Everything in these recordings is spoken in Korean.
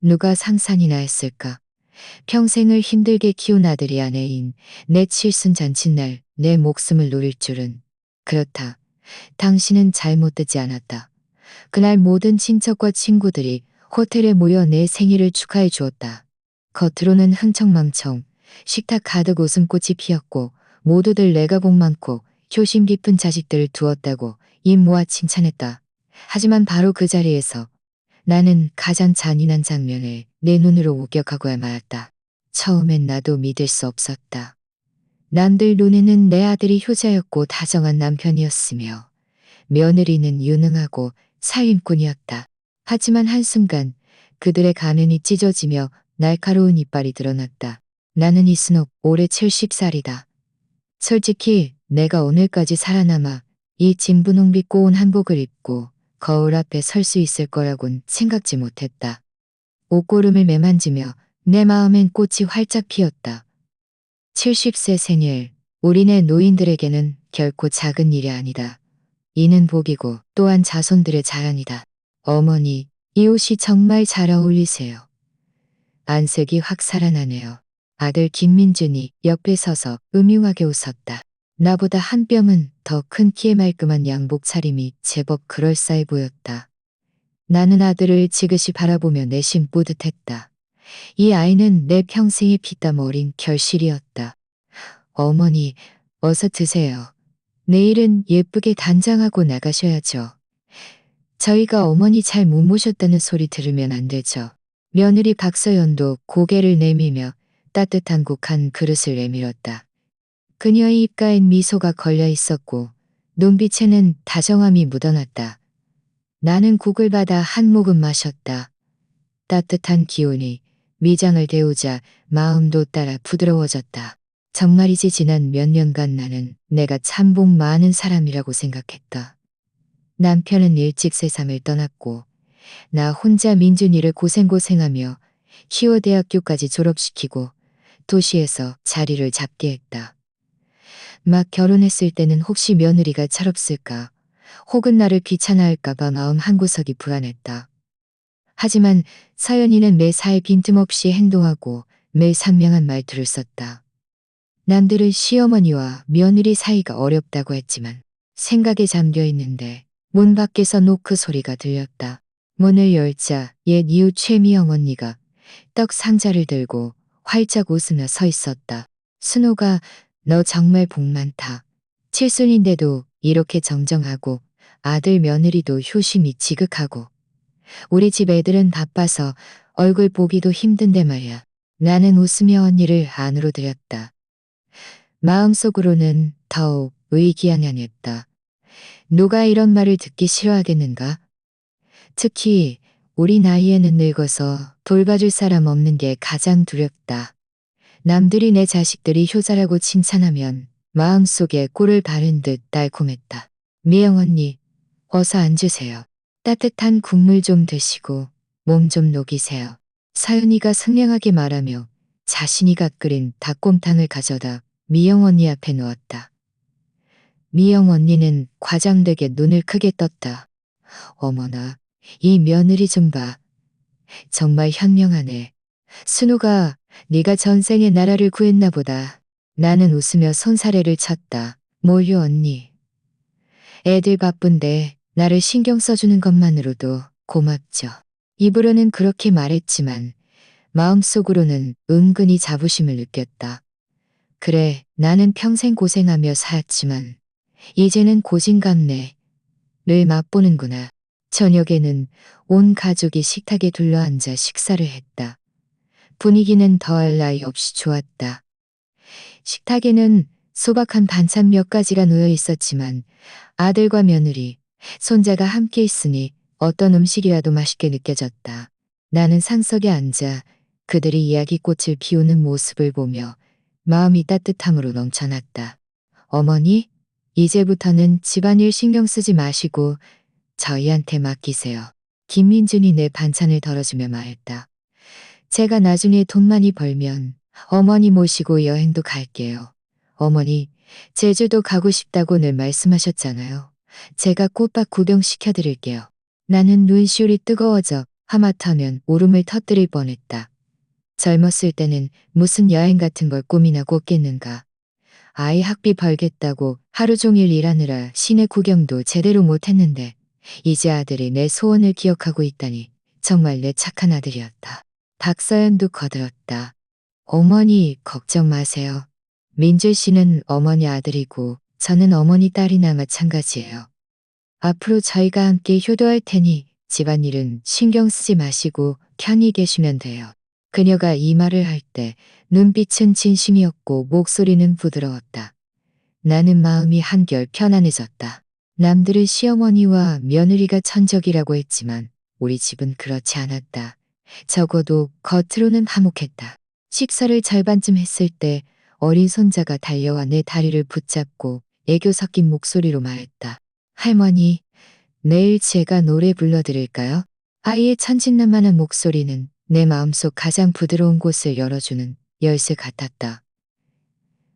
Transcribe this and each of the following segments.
누가 상상이나 했을까. 평생을 힘들게 키운 아들이 아내인 내 칠순 잔칫날 내 목숨을 노릴 줄은. 그렇다. 당신은 잘못 듣지 않았다. 그날 모든 친척과 친구들이 호텔에 모여 내 생일을 축하해 주었다. 겉으로는 흥청망청 식탁 가득 웃음꽃이 피었고 모두들 내가 복 많고 효심 깊은 자식들을 두었다고 입 모아 칭찬했다. 하지만 바로 그 자리에서 나는 가장 잔인한 장면을 내 눈으로 목격하고야 말았다. 처음엔 나도 믿을 수 없었다. 남들 눈에는 내 아들이 효자였고 다정한 남편이었으며 며느리는 유능하고 살림꾼이었다. 하지만 한순간 그들의 가면이 찢어지며 날카로운 이빨이 드러났다. 나는 이순옥, 올해 70살이다. 솔직히 내가 오늘까지 살아남아 이 진분홍빛 고운 한복을 입고 거울 앞에 설 수 있을 거라곤 생각지 못했다. 옷고름을 매만지며 내 마음엔 꽃이 활짝 피었다. 70세 생일, 우리네 노인들에게는 결코 작은 일이 아니다. 이는 복이고 또한 자손들의 자랑이다. 어머니, 이 옷이 정말 잘 어울리세요. 안색이 확 살아나네요. 아들 김민준이 옆에 서서 음흉하게 웃었다. 나보다 한 뼘은 더 큰 키의 말끔한 양복 차림이 제법 그럴싸해 보였다. 나는 아들을 지그시 바라보며 내심 뿌듯했다. 이 아이는 내 평생의 피땀 어린 결실이었다. 어머니, 어서 드세요. 내일은 예쁘게 단장하고 나가셔야죠. 저희가 어머니 잘 못 모셨다는 소리 들으면 안 되죠. 며느리 박서연도 고개를 내밀며 따뜻한 국 한 그릇을 내밀었다. 그녀의 입가엔 미소가 걸려 있었고 눈빛에는 다정함이 묻어났다. 나는 국을 받아 한 모금 마셨다. 따뜻한 기운이 미장을 데우자 마음도 따라 부드러워졌다. 정말이지 지난 몇 년간 나는 내가 참 복 많은 사람이라고 생각했다. 남편은 일찍 세상을 떠났고 나 혼자 민준이를 고생고생하며 키워대학교까지 졸업시키고 도시에서 자리를 잡게 했다. 막 결혼했을 때는 혹시 며느리가 철없을까 혹은 나를 귀찮아할까봐 마음 한구석이 불안했다. 하지만 서연이는 매사에 빈틈없이 행동하고 매일 선명한 말투를 썼다. 남들은 시어머니와 며느리 사이가 어렵다고 했지만 생각에 잠겨 있는데 문 밖에서 노크 소리가 들렸다. 문을 열자 옛 이웃 최미영 언니가 떡 상자를 들고 활짝 웃으며 서 있었다. 순호가 너 정말 복 많다. 칠순인데도 이렇게 정정하고 아들 며느리도 효심이 지극하고 우리 집 애들은 바빠서 얼굴 보기도 힘든데 말야. 나는 웃으며 언니를 안으로 들였다. 마음속으로는 더욱 의기양양했다. 누가 이런 말을 듣기 싫어하겠는가? 특히 우리 나이에는 늙어서 돌봐줄 사람 없는 게 가장 두렵다. 남들이 내 자식들이 효자라고 칭찬하면 마음속에 꿀을 바른 듯 달콤했다. 미영 언니, 어서 앉으세요. 따뜻한 국물 좀 드시고 몸 좀 녹이세요. 서연이가 상냥하게 말하며 자신이 갓 끓인 닭곰탕을 가져다 미영 언니 앞에 놓았다. 미영 언니는 과장되게 눈을 크게 떴다. 어머나, 이 며느리 좀 봐. 정말 현명하네. 순우가 네가 전생에 나라를 구했나 보다. 나는 웃으며 손사래를 쳤다. 뭘요 언니. 애들 바쁜데 나를 신경 써주는 것만으로도 고맙죠. 입으로는 그렇게 말했지만 마음속으로는 은근히 자부심을 느꼈다. 그래, 나는 평생 고생하며 살았지만 이제는 고진감래를 맛보는구나. 저녁에는 온 가족이 식탁에 둘러앉아 식사를 했다. 분위기는 더할 나위 없이 좋았다. 식탁에는 소박한 반찬 몇 가지가 놓여 있었지만 아들과 며느리, 손자가 함께 있으니 어떤 음식이라도 맛있게 느껴졌다. 나는 상석에 앉아 그들이 이야기꽃을 피우는 모습을 보며 마음이 따뜻함으로 넘쳐났다. 어머니, 이제부터는 집안일 신경 쓰지 마시고 저희한테 맡기세요. 김민준이 내 반찬을 덜어주며 말했다. 제가 나중에 돈 많이 벌면 어머니 모시고 여행도 갈게요. 어머니, 제주도 가고 싶다고 늘 말씀하셨잖아요. 제가 꽃밭 구경 시켜드릴게요. 나는 눈시울이 뜨거워져 하마터면 울음을 터뜨릴 뻔했다. 젊었을 때는 무슨 여행 같은 걸 꿈이나 꿨겠는가. 아이 학비 벌겠다고 하루 종일 일하느라 시내 구경도 제대로 못했는데 이제 아들이 내 소원을 기억하고 있다니 정말 내 착한 아들이었다. 박서연도 거들었다. 어머니 걱정 마세요. 민재 씨는 어머니 아들이고 저는 어머니 딸이나 마찬가지예요. 앞으로 저희가 함께 효도할 테니 집안일은 신경 쓰지 마시고 편히 계시면 돼요. 그녀가 이 말을 할 때 눈빛은 진심이었고 목소리는 부드러웠다. 나는 마음이 한결 편안해졌다. 남들은 시어머니와 며느리가 천적이라고 했지만 우리 집은 그렇지 않았다. 적어도 겉으로는 화목했다. 식사를 절반쯤 했을 때 어린 손자가 달려와 내 다리를 붙잡고 애교 섞인 목소리로 말했다. 할머니, 내일 제가 노래 불러드릴까요? 아이의 천진난만한 목소리는 내 마음속 가장 부드러운 곳을 열어주는 열쇠 같았다.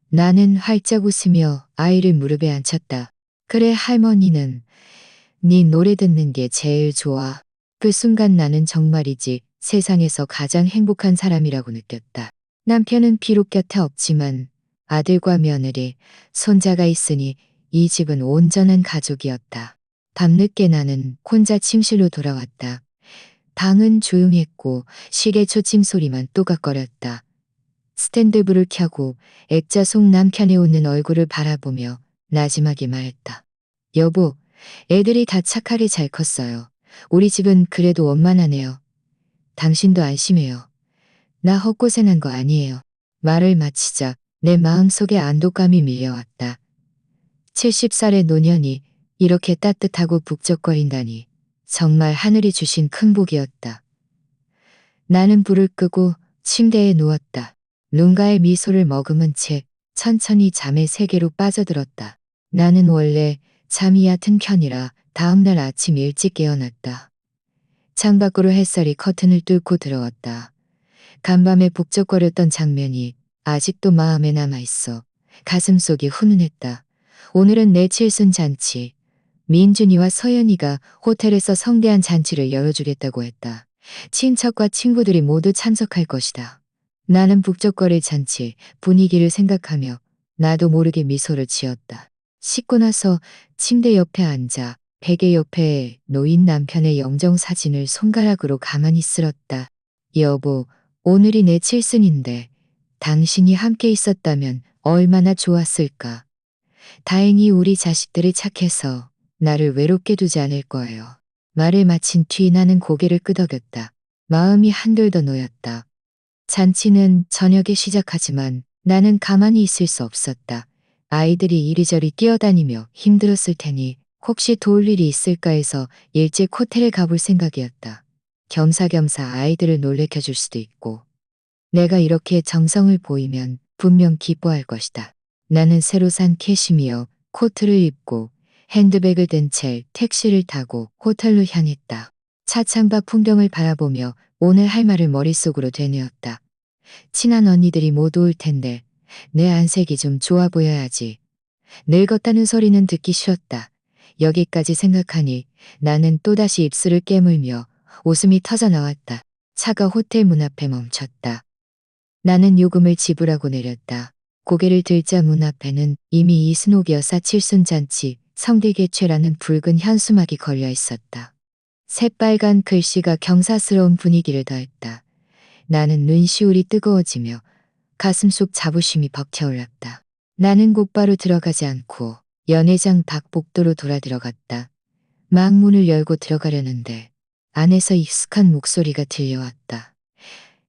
나는 활짝 웃으며 아이를 무릎에 앉혔다. 그래 할머니는 네 노래 듣는 게 제일 좋아. 그 순간 나는 정말이지 세상에서 가장 행복한 사람이라고 느꼈다. 남편은 비록 곁에 없지만 아들과 며느리, 손자가 있으니 이 집은 온전한 가족이었다. 밤늦게 나는 혼자 침실로 돌아왔다. 방은 조용했고 시계 초침 소리만 또각거렸다. 스탠드불을 켜고 액자 속 남편의 웃는 얼굴을 바라보며 나지막이 말했다. 여보, 애들이 다 착하게 잘 컸어요. 우리 집은 그래도 원만하네요. 당신도 안심해요. 나 헛고생한 거 아니에요. 말을 마치자 내 마음속에 안도감이 밀려왔다. 70살의 노년이 이렇게 따뜻하고 북적거린다니 정말 하늘이 주신 큰 복이었다. 나는 불을 끄고 침대에 누웠다. 누군가의 미소를 머금은 채 천천히 잠의 세계로 빠져들었다. 나는 원래 잠이 얕은 편이라 다음날 아침 일찍 깨어났다. 창밖으로 햇살이 커튼을 뚫고 들어왔다. 간밤에 북적거렸던 장면이 아직도 마음에 남아있어 가슴속이 훈훈했다. 오늘은 내 칠순 잔치. 민준이와 서연이가 호텔에서 성대한 잔치를 열어주겠다고 했다. 친척과 친구들이 모두 참석할 것이다. 나는 북적거릴 잔치 분위기를 생각하며 나도 모르게 미소를 지었다. 씻고 나서 침대 옆에 앉아 베개 옆에 놓인 남편의 영정사진을 손가락으로 가만히 쓸었다. 여보, 오늘이 내 칠순인데 당신이 함께 있었다면 얼마나 좋았을까. 다행히 우리 자식들이 착해서 나를 외롭게 두지 않을 거예요. 말을 마친 뒤 나는 고개를 끄덕였다. 마음이 한돌 더 놓였다. 잔치는 저녁에 시작하지만 나는 가만히 있을 수 없었다. 아이들이 이리저리 뛰어다니며 힘들었을 테니 혹시 도울 일이 있을까 해서 일찍 호텔에 가볼 생각이었다. 겸사겸사 아이들을 놀래켜줄 수도 있고 내가 이렇게 정성을 보이면 분명 기뻐할 것이다. 나는 새로 산 캐시미어 코트를 입고 핸드백을 든 채 택시를 타고 호텔로 향했다. 차창밖 풍경을 바라보며 오늘 할 말을 머릿속으로 되뇌었다. 친한 언니들이 모두 올 텐데 내 안색이 좀 좋아 보여야지. 늙었다는 소리는 듣기 싫었다. 여기까지 생각하니 나는 또다시 입술을 깨물며 웃음이 터져 나왔다. 차가 호텔 문 앞에 멈췄다. 나는 요금을 지불하고 내렸다. 고개를 들자 문 앞에는 이미 이순옥이어 칠순잔치 성대개최라는 붉은 현수막이 걸려 있었다. 새빨간 글씨가 경사스러운 분위기를 더했다. 나는 눈시울이 뜨거워지며 가슴속 자부심이 벅차올랐다. 나는 곧바로 들어가지 않고 연회장 밖 복도로 돌아 들어갔다. 막 문을 열고 들어가려는데 안에서 익숙한 목소리가 들려왔다.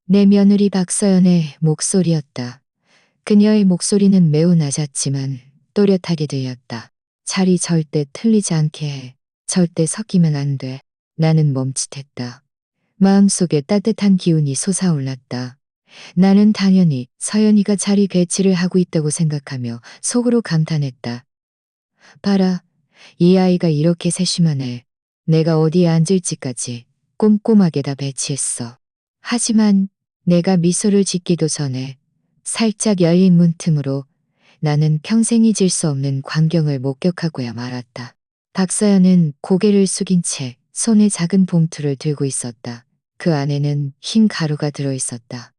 내 며느리 박서연의 목소리였다. 그녀의 목소리는 매우 낮았지만 또렷하게 들렸다. 자리 절대 틀리지 않게 해. 절대 섞이면 안 돼. 나는 멈칫했다. 마음속에 따뜻한 기운이 솟아올랐다. 나는 당연히 서연이가 자리 배치를 하고 있다고 생각하며 속으로 감탄했다. 봐라, 이 아이가 이렇게 세심한 애. 내가 어디에 앉을지까지 꼼꼼하게 다 배치했어. 하지만 내가 미소를 짓기도 전에 살짝 열린 문틈으로 나는 평생 잊을 수 없는 광경을 목격하고야 말았다. 박서연은 고개를 숙인 채 손에 작은 봉투를 들고 있었다. 그 안에는 흰 가루가 들어있었다.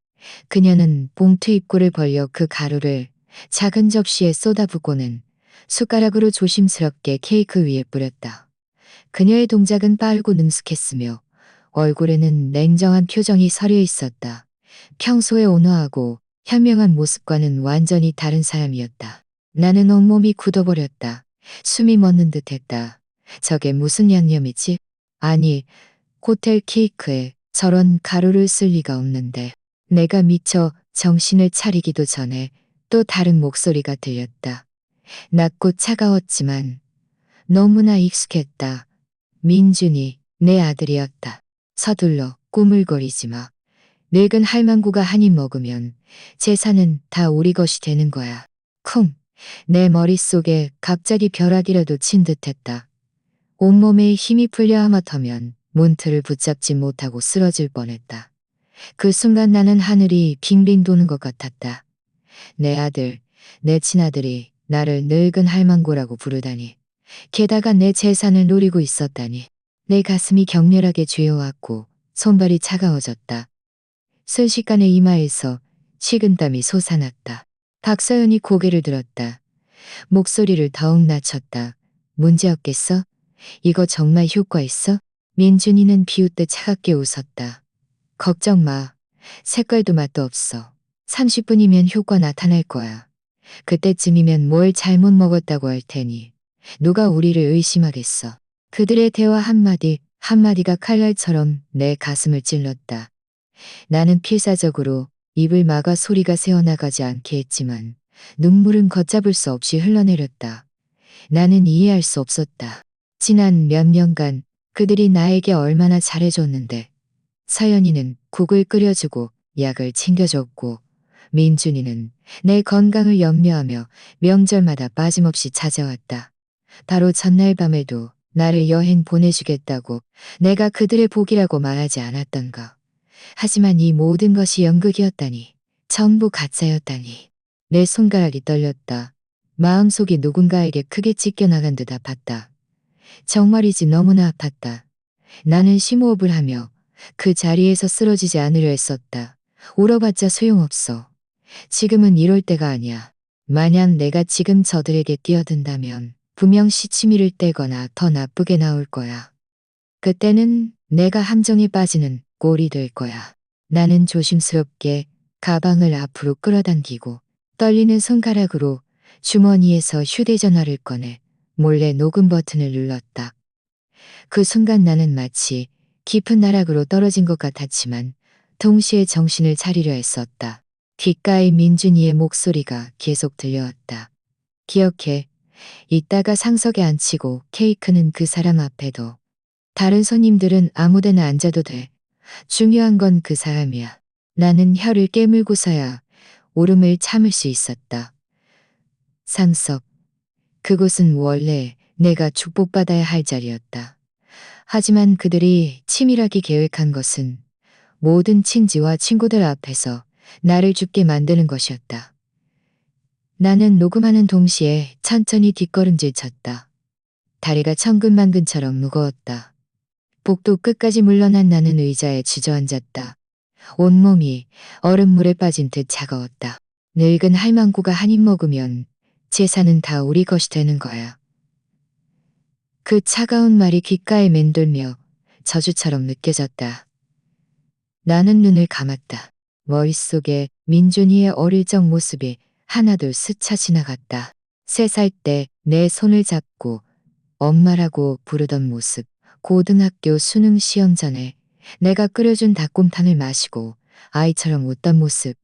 그녀는 봉투 입구를 벌려 그 가루를 작은 접시에 쏟아붓고는 숟가락으로 조심스럽게 케이크 위에 뿌렸다. 그녀의 동작은 빠르고 능숙했으며 얼굴에는 냉정한 표정이 서려 있었다. 평소에 온화하고 현명한 모습과는 완전히 다른 사람이었다. 나는 온몸이 굳어버렸다. 숨이 멎는 듯했다. 저게 무슨 양념이지? 아니, 호텔 케이크에 저런 가루를 쓸 리가 없는데. 내가 미처 정신을 차리기도 전에 또 다른 목소리가 들렸다. 낮고 차가웠지만 너무나 익숙했다. 민준이 내 아들이었다. 서둘러 꾸물거리지 마. 늙은 할망구가 한 입 먹으면 재산은 다 우리 것이 되는 거야. 쿵! 내 머릿속에 갑자기 벼락이라도 친 듯했다. 온몸에 힘이 풀려 하마터면 문틀을 붙잡지 못하고 쓰러질 뻔했다. 그 순간 나는 하늘이 빙빙 도는 것 같았다. 내 아들, 내 친아들이 나를 늙은 할망구라고 부르다니. 게다가 내 재산을 노리고 있었다니. 내 가슴이 격렬하게 죄어왔고 손발이 차가워졌다. 순식간에 이마에서 식은땀이 솟아났다. 박서연이 고개를 들었다. 목소리를 더욱 낮췄다. 문제 없겠어? 이거 정말 효과 있어? 민준이는 비웃듯 차갑게 웃었다. 걱정 마. 색깔도 맛도 없어. 30분이면 효과 나타날 거야. 그때쯤이면 뭘 잘못 먹었다고 할 테니 누가 우리를 의심하겠어. 그들의 대화 한마디 한마디가 칼날처럼 내 가슴을 찔렀다. 나는 필사적으로 입을 막아 소리가 새어나가지 않게 했지만 눈물은 걷잡을 수 없이 흘러내렸다. 나는 이해할 수 없었다. 지난 몇 년간 그들이 나에게 얼마나 잘해줬는데. 서연이는 국을 끓여주고 약을 챙겨줬고 민준이는 내 건강을 염려하며 명절마다 빠짐없이 찾아왔다. 바로 전날 밤에도 나를 여행 보내주겠다고 내가 그들의 복이라고 말하지 않았던가. 하지만 이 모든 것이 연극이었다니. 전부 가짜였다니. 내 손가락이 떨렸다. 마음속이 누군가에게 크게 찢겨나간 듯 아팠다. 정말이지 너무나 아팠다. 나는 심호흡을 하며 그 자리에서 쓰러지지 않으려 했었다. 울어봤자 소용없어. 지금은 이럴 때가 아니야. 만약 내가 지금 저들에게 뛰어든다면 분명 시치미를 떼거나 더 나쁘게 나올 거야. 그때는 내가 함정에 빠지는 꼴이 될 거야. 나는 조심스럽게 가방을 앞으로 끌어당기고 떨리는 손가락으로 주머니에서 휴대전화를 꺼내 몰래 녹음 버튼을 눌렀다. 그 순간 나는 마치 깊은 나락으로 떨어진 것 같았지만 동시에 정신을 차리려 했었다. 귓가에 민준이의 목소리가 계속 들려왔다. 기억해. 이따가 상석에 앉히고 케이크는 그 사람 앞에 둬. 다른 손님들은 아무데나 앉아도 돼. 중요한 건 그 사람이야. 나는 혀를 깨물고서야 울음을 참을 수 있었다. 상석. 그곳은 원래 내가 축복받아야 할 자리였다. 하지만 그들이 치밀하게 계획한 것은 모든 친지와 친구들 앞에서 나를 죽게 만드는 것이었다. 나는 녹음하는 동시에 천천히 뒷걸음질 쳤다. 다리가 천근만근처럼 무거웠다. 복도 끝까지 물러난 나는 의자에 주저앉았다. 온몸이 얼음물에 빠진 듯 차가웠다. 늙은 할망구가 한 입 먹으면 재산은 다 우리 것이 되는 거야. 그 차가운 말이 귓가에 맴돌며 저주처럼 느껴졌다. 나는 눈을 감았다. 머릿속에 민준이의 어릴 적 모습이 하나둘 스쳐 지나갔다. 3살 때 내 손을 잡고 엄마라고 부르던 모습. 고등학교 수능 시험 전에 내가 끓여준 닭곰탕을 마시고 아이처럼 웃던 모습.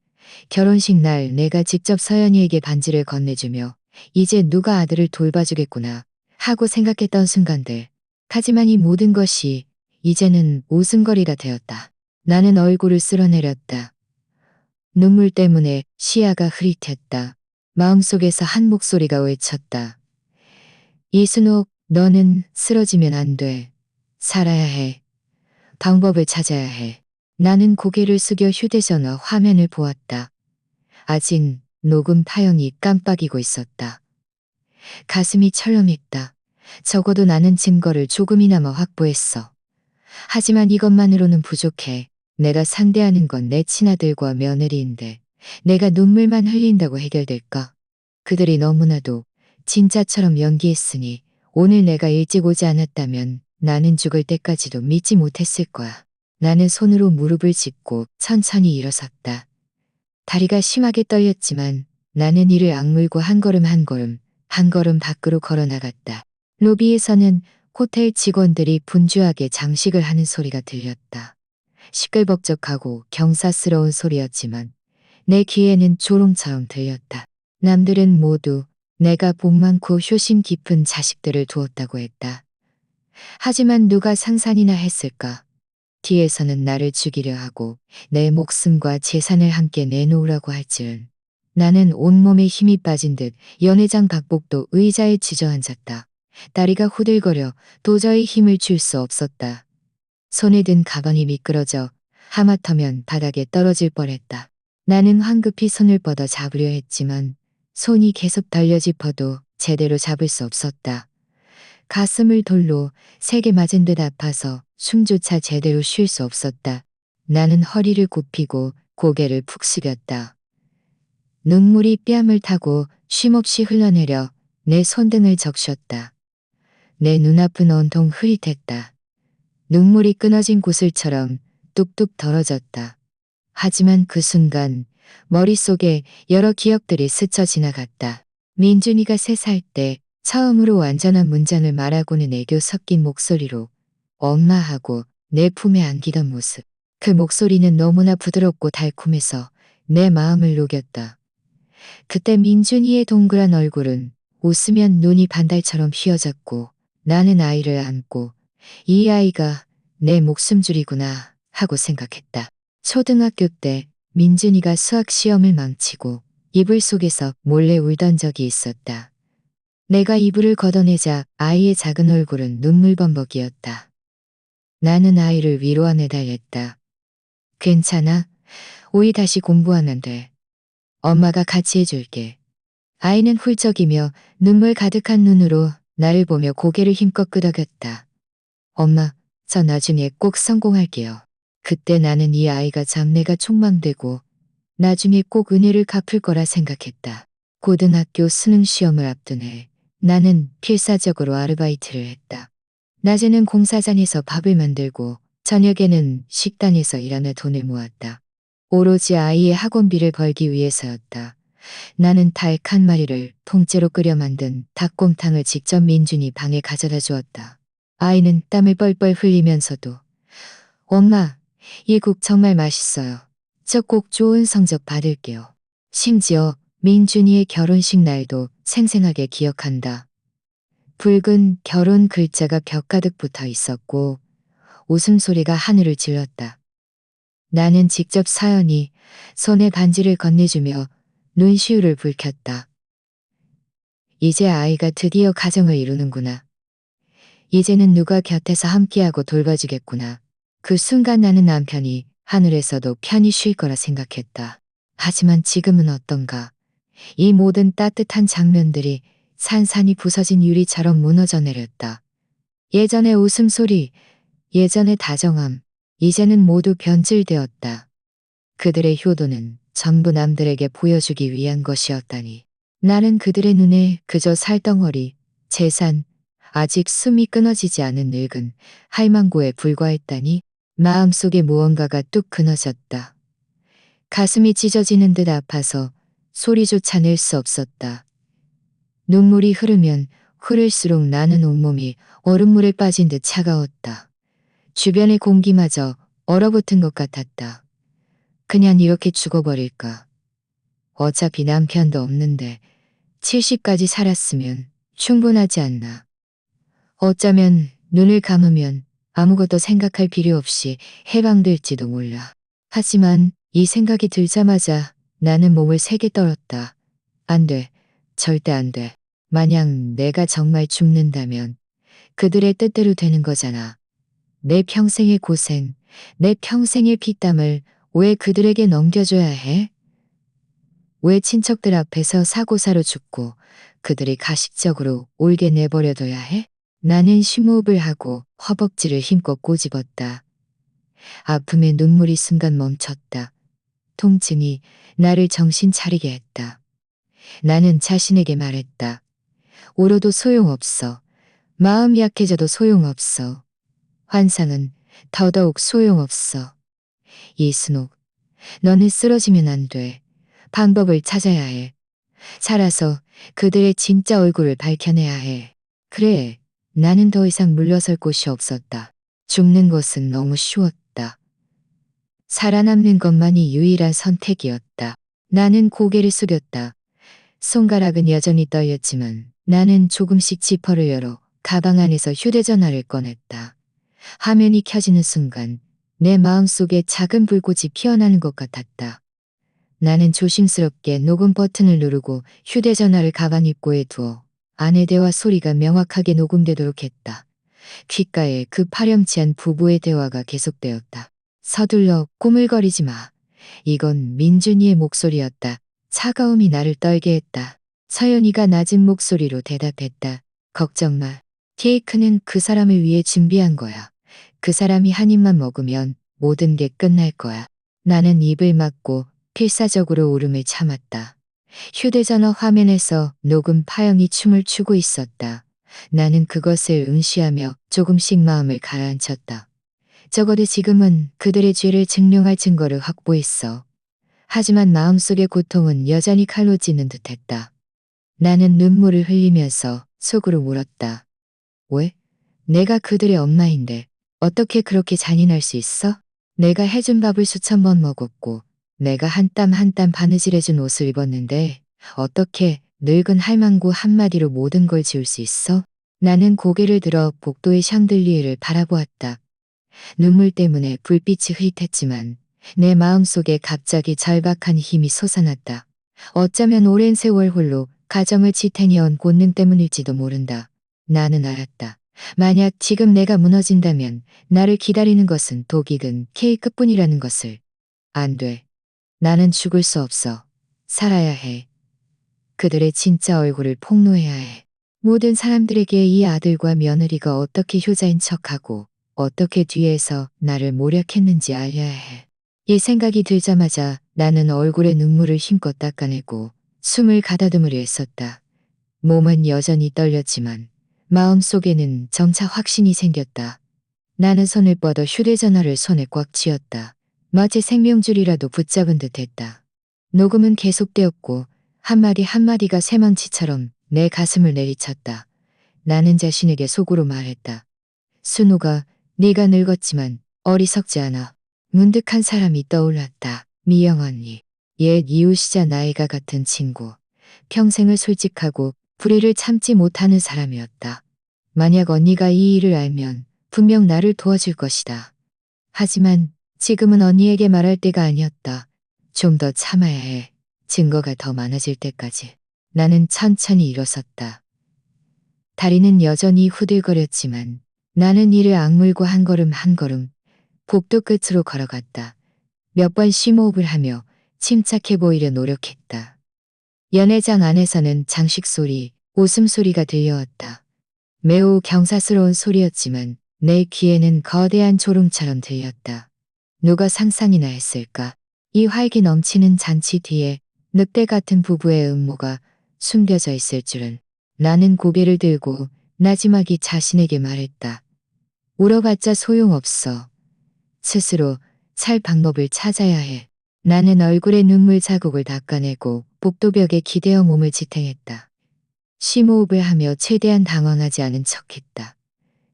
결혼식 날 내가 직접 서연이에게 반지를 건네주며 이제 누가 아들을 돌봐주겠구나 하고 생각했던 순간들. 하지만 이 모든 것이 이제는 웃음거리가 되었다. 나는 얼굴을 쓸어내렸다. 눈물 때문에 시야가 흐릿했다. 마음속에서 한 목소리가 외쳤다. 이순옥, 너는 쓰러지면 안 돼. 살아야 해. 방법을 찾아야 해. 나는 고개를 숙여 휴대전화 화면을 보았다. 아직 녹음 파형이 깜빡이고 있었다. 가슴이 철렁했다. 적어도 나는 증거를 조금이나마 확보했어. 하지만 이것만으로는 부족해. 내가 상대하는 건 내 친아들과 며느리인데 내가 눈물만 흘린다고 해결될까? 그들이 너무나도 진짜처럼 연기했으니 오늘 내가 일찍 오지 않았다면 나는 죽을 때까지도 믿지 못했을 거야. 나는 손으로 무릎을 짚고 천천히 일어섰다. 다리가 심하게 떨렸지만 나는 이를 악물고 한 걸음 한 걸음, 한 걸음 밖으로 걸어 나갔다. 로비에서는 호텔 직원들이 분주하게 장식을 하는 소리가 들렸다. 시끌벅적하고 경사스러운 소리였지만 내 귀에는 조롱처럼 들렸다. 남들은 모두 내가 복 많고 효심 깊은 자식들을 두었다고 했다. 하지만 누가 상상이나 했을까? 뒤에서는 나를 죽이려 하고 내 목숨과 재산을 함께 내놓으라고 할 줄은. 나는 온몸에 힘이 빠진 듯 연회장 박복도 의자에 지저앉았다. 다리가 후들거려 도저히 힘을 줄 수 없었다. 손에 든 가방이 미끄러져 하마터면 바닥에 떨어질 뻔했다. 나는 황급히 손을 뻗어 잡으려 했지만 손이 계속 달려 짚어도 제대로 잡을 수 없었다. 가슴을 돌로 세게 맞은 듯 아파서 숨조차 제대로 쉴 수 없었다. 나는 허리를 굽히고 고개를 푹 숙였다. 눈물이 뺨을 타고 쉼없이 흘러내려 내 손등을 적셨다. 내 눈앞은 온통 흐릿했다. 눈물이 끊어진 구슬처럼 뚝뚝 떨어졌다. 하지만 그 순간 머릿속에 여러 기억들이 스쳐 지나갔다. 민준이가 3살 때 처음으로 완전한 문장을 말하고는 애교 섞인 목소리로 엄마 하고 내 품에 안기던 모습. 그 목소리는 너무나 부드럽고 달콤해서 내 마음을 녹였다. 그때 민준이의 동그란 얼굴은 웃으면 눈이 반달처럼 휘어졌고 나는 아이를 안고 이 아이가 내 목숨줄이구나 하고 생각했다. 초등학교 때 민준이가 수학 시험을 망치고 이불 속에서 몰래 울던 적이 있었다. 내가 이불을 걷어내자 아이의 작은 얼굴은 눈물범벅이었다. 나는 아이를 위로하며 달랬다. 괜찮아. 우리 다시 공부하면 돼. 엄마가 같이 해줄게. 아이는 훌쩍이며 눈물 가득한 눈으로 나를 보며 고개를 힘껏 끄덕였다. 엄마, 저 나중에 꼭 성공할게요. 그때 나는 이 아이가 장래가 촉망되고 나중에 꼭 은혜를 갚을 거라 생각했다. 고등학교 수능 시험을 앞둔 해 나는 필사적으로 아르바이트를 했다. 낮에는 공사장에서 밥을 만들고 저녁에는 식당에서 일하며 돈을 모았다. 오로지 아이의 학원비를 벌기 위해서였다. 나는 닭 한 마리를 통째로 끓여 만든 닭곰탕을 직접 민준이 방에 가져다 주었다. 아이는 땀을 뻘뻘 흘리면서도 엄마, 이 국 정말 맛있어요. 저 꼭 좋은 성적 받을게요. 심지어 민준이의 결혼식 날도 생생하게 기억한다. 붉은 결혼 글자가 벽 가득 붙어 있었고 웃음소리가 하늘을 질렀다. 나는 직접 사연이 손에 반지를 건네주며 눈시울을 붉혔다. 이제 아이가 드디어 가정을 이루는구나. 이제는 누가 곁에서 함께하고 돌봐주겠구나. 그 순간 나는 남편이 하늘에서도 편히 쉴 거라 생각했다. 하지만 지금은 어떤가. 이 모든 따뜻한 장면들이 산산이 부서진 유리처럼 무너져 내렸다. 예전의 웃음소리, 예전의 다정함, 이제는 모두 변질되었다. 그들의 효도는 전부 남들에게 보여주기 위한 것이었다니. 나는 그들의 눈에 그저 살덩어리, 재산, 아직 숨이 끊어지지 않은 늙은 할망구에 불과했다니. 마음속에 무언가가 뚝 끊어졌다. 가슴이 찢어지는 듯 아파서 소리조차 낼 수 없었다. 눈물이 흐르면 흐를수록 나는 온몸이 얼음물에 빠진 듯 차가웠다. 주변의 공기마저 얼어붙은 것 같았다. 그냥 이렇게 죽어버릴까. 어차피 남편도 없는데 70까지 살았으면 충분하지 않나. 어쩌면 눈을 감으면 아무것도 생각할 필요 없이 해방될지도 몰라. 하지만 이 생각이 들자마자 나는 몸을 세게 떨었다. 안 돼. 절대 안 돼. 만약 내가 정말 죽는다면 그들의 뜻대로 되는 거잖아. 내 평생의 고생, 내 평생의 피땀을 왜 그들에게 넘겨줘야 해? 왜 친척들 앞에서 사고사로 죽고 그들이 가식적으로 울게 내버려둬야 해? 나는 심호흡을 하고 허벅지를 힘껏 꼬집었다. 아픔의 눈물이 순간 멈췄다. 통증이 나를 정신 차리게 했다. 나는 자신에게 말했다. 울어도 소용없어. 마음 약해져도 소용없어. 환상은 더더욱 소용없어. 이순옥, 너는 쓰러지면 안 돼. 방법을 찾아야 해. 살아서 그들의 진짜 얼굴을 밝혀내야 해. 그래, 나는 더 이상 물러설 곳이 없었다. 죽는 것은 너무 쉬웠다. 살아남는 것만이 유일한 선택이었다. 나는 고개를 숙였다. 손가락은 여전히 떨렸지만 나는 조금씩 지퍼를 열어 가방 안에서 휴대전화를 꺼냈다. 화면이 켜지는 순간 내 마음속에 작은 불꽃이 피어나는 것 같았다. 나는 조심스럽게 녹음 버튼을 누르고 휴대전화를 가방 입구에 두어 아내 대화 소리가 명확하게 녹음되도록 했다. 귓가에 그 파렴치한 부부의 대화가 계속되었다. 서둘러 꼬물거리지 마. 이건 민준이의 목소리였다. 차가움이 나를 떨게 했다. 서연이가 낮은 목소리로 대답했다. 걱정 마. 케이크는 그 사람을 위해 준비한 거야. 그 사람이 한 입만 먹으면 모든 게 끝날 거야. 나는 입을 막고 필사적으로 울음을 참았다. 휴대전화 화면에서 녹음 파형이 춤을 추고 있었다. 나는 그것을 응시하며 조금씩 마음을 가라앉혔다. 적어도 지금은 그들의 죄를 증명할 증거를 확보했어. 하지만 마음속의 고통은 여전히 칼로 찌는 듯했다. 나는 눈물을 흘리면서 속으로 물었다. 왜? 내가 그들의 엄마인데 어떻게 그렇게 잔인할 수 있어? 내가 해준 밥을 수천 번 먹었고 내가 한 땀 한 땀 바느질해준 옷을 입었는데 어떻게 늙은 할망구 한마디로 모든 걸 지울 수 있어? 나는 고개를 들어 복도의 샹들리에를 바라보았다. 눈물 때문에 불빛이 흐릿했지만 내 마음속에 갑자기 절박한 힘이 솟아났다. 어쩌면 오랜 세월 홀로 가정을 지탱해온 본능 때문일지도 모른다. 나는 알았다. 만약 지금 내가 무너진다면 나를 기다리는 것은 독익은 케이크뿐이라는 것을. 안 돼. 나는 죽을 수 없어. 살아야 해. 그들의 진짜 얼굴을 폭로해야 해. 모든 사람들에게 이 아들과 며느리가 어떻게 효자인 척하고 어떻게 뒤에서 나를 모략했는지 알려야 해. 이 생각이 들자마자 나는 얼굴에 눈물을 힘껏 닦아내고 숨을 가다듬으려 했었다. 몸은 여전히 떨렸지만 마음속에는 점차 확신이 생겼다. 나는 손을 뻗어 휴대전화를 손에 꽉 쥐었다. 마치 생명줄이라도 붙잡은 듯했다. 녹음은 계속되었고 한마디 한마디가 쇠망치처럼 내 가슴을 내리쳤다. 나는 자신에게 속으로 말했다. 순우가 네가 늙었지만 어리석지 않아. 문득 한 사람이 떠올랐다. 미영 언니. 옛 이웃이자 나이가 같은 친구. 평생을 솔직하고 불의를 참지 못하는 사람이었다. 만약 언니가 이 일을 알면 분명 나를 도와줄 것이다. 하지만 지금은 언니에게 말할 때가 아니었다. 좀 더 참아야 해. 증거가 더 많아질 때까지. 나는 천천히 일어섰다. 다리는 여전히 후들거렸지만 나는 이를 악물고 한 걸음 한 걸음 복도 끝으로 걸어갔다. 몇 번 심호흡을 하며 침착해 보이려 노력했다. 연회장 안에서는 장식 소리, 웃음소리가 들려왔다. 매우 경사스러운 소리였지만 내 귀에는 거대한 조롱처럼 들렸다. 누가 상상이나 했을까? 이 활기 넘치는 잔치 뒤에 늑대 같은 부부의 음모가 숨겨져 있을 줄은. 나는 고개를 들고 나지막이 자신에게 말했다. 울어봤자 소용없어. 스스로 살 방법을 찾아야 해. 나는 얼굴에 눈물 자국을 닦아내고 복도벽에 기대어 몸을 지탱했다. 심호흡을 하며 최대한 당황하지 않은 척했다.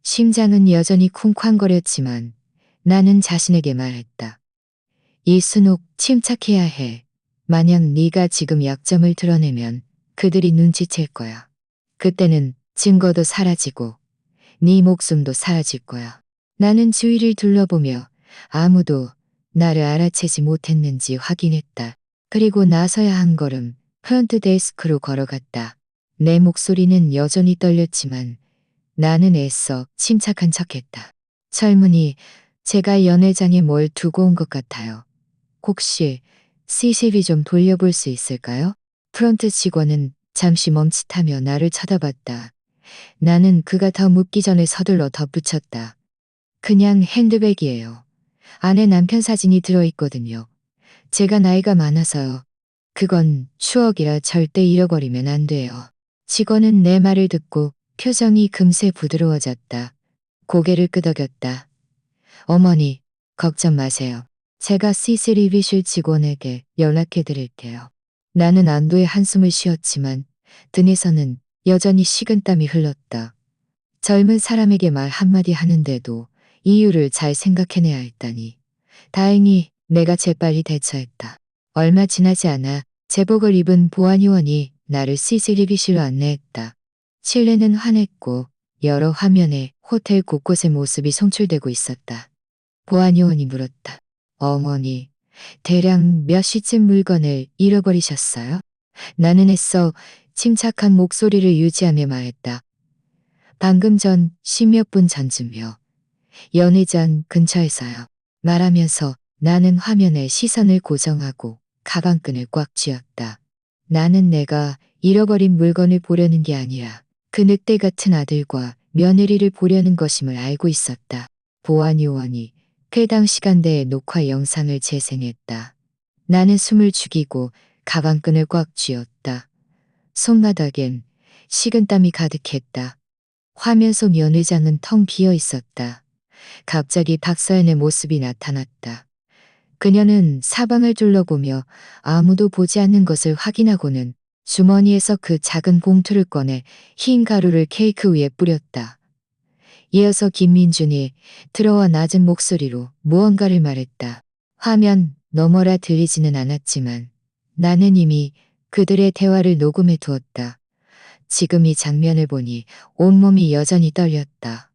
심장은 여전히 쿵쾅거렸지만 나는 자신에게 말했다. 이순옥, 침착해야 해. 만약 네가 지금 약점을 드러내면 그들이 눈치챌 거야. 그때는 증거도 사라지고 네 목숨도 사라질 거야. 나는 주위를 둘러보며 아무도 나를 알아채지 못했는지 확인했다. 그리고 나서야 한 걸음 프런트 데스크로 걸어갔다. 내 목소리는 여전히 떨렸지만 나는 애써 침착한 척했다. 젊은이, 제가 연회장에 뭘 두고 온 것 같아요. 혹시 CCTV 좀 돌려볼 수 있을까요? 프런트 직원은 잠시 멈칫하며 나를 쳐다봤다. 나는 그가 더 묻기 전에 서둘러 덧붙였다. 그냥 핸드백이에요. 안에 남편 사진이 들어있거든요. 제가 나이가 많아서요. 그건 추억이라 절대 잃어버리면 안 돼요. 직원은 내 말을 듣고 표정이 금세 부드러워졌다. 고개를 끄덕였다. 어머니, 걱정 마세요. 제가 CCTV실 직원에게 연락해 드릴게요. 나는 안도의 한숨을 쉬었지만 등에서는 여전히 식은땀이 흘렀다. 젊은 사람에게 말 한마디 하는데도 이유를 잘 생각해내야 했다니. 다행히 내가 재빨리 대처했다. 얼마 지나지 않아 제복을 입은 보안요원이 나를 CCTV실로 안내했다. 실내는 환했고 여러 화면에 호텔 곳곳의 모습이 송출되고 있었다. 보안요원이 물었다. 어머니, 대략 몇 시쯤 물건을 잃어버리셨어요? 나는 애써 침착한 목소리를 유지하며 말했다. 방금 전 10몇 분 전쯤요. 연회장 근처에서요. 말하면서 나는 화면에 시선을 고정하고 가방끈을 꽉 쥐었다. 나는 내가 잃어버린 물건을 보려는 게 아니라 그 늑대 같은 아들과 며느리를 보려는 것임을 알고 있었다. 보안요원이 쾌당 시간대의 녹화 영상을 재생했다. 나는 숨을 죽이고 가방끈을 꽉 쥐었다. 손바닥엔 식은땀이 가득했다. 화면 속 연회장은 텅 비어 있었다. 갑자기 박서연의 모습이 나타났다. 그녀는 사방을 둘러보며 아무도 보지 않는 것을 확인하고는 주머니에서 그 작은 봉투를 꺼내 흰 가루를 케이크 위에 뿌렸다. 이어서 김민준이 들어와 낮은 목소리로 무언가를 말했다. 화면 너머라 들리지는 않았지만 나는 이미 그들의 대화를 녹음해 두었다. 지금 이 장면을 보니 온몸이 여전히 떨렸다.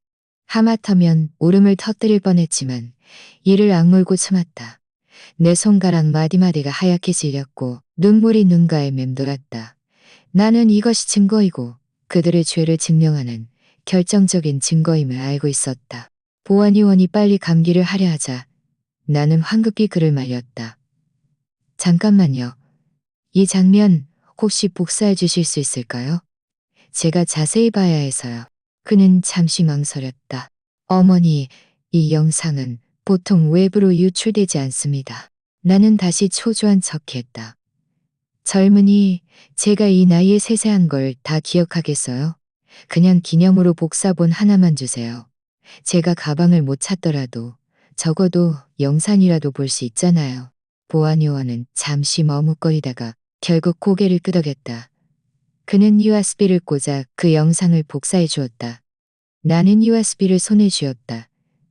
하마터면 울음을 터뜨릴 뻔했지만 이를 악물고 참았다. 내 손가락 마디마디가 하얗게 질렸고 눈물이 눈가에 맴돌았다. 나는 이것이 증거이고 그들의 죄를 증명하는 결정적인 증거임을 알고 있었다. 보안요원이 빨리 감기를 하려 하자 나는 황급히 그를 말렸다. 잠깐만요. 이 장면 혹시 복사해 주실 수 있을까요? 제가 자세히 봐야 해서요. 그는 잠시 망설였다. 어머니, 이 영상은 보통 외부로 유출되지 않습니다. 나는 다시 초조한 척했다. 젊은이, 제가 이 나이에 세세한 걸 다 기억하겠어요? 그냥 기념으로 복사본 하나만 주세요. 제가 가방을 못 찾더라도 적어도 영상이라도 볼 수 있잖아요. 보안요원은 잠시 머뭇거리다가 결국 고개를 끄덕였다. 그는 USB를 꽂아 그 영상을 복사해 주었다. 나는 USB를 손에 쥐었다.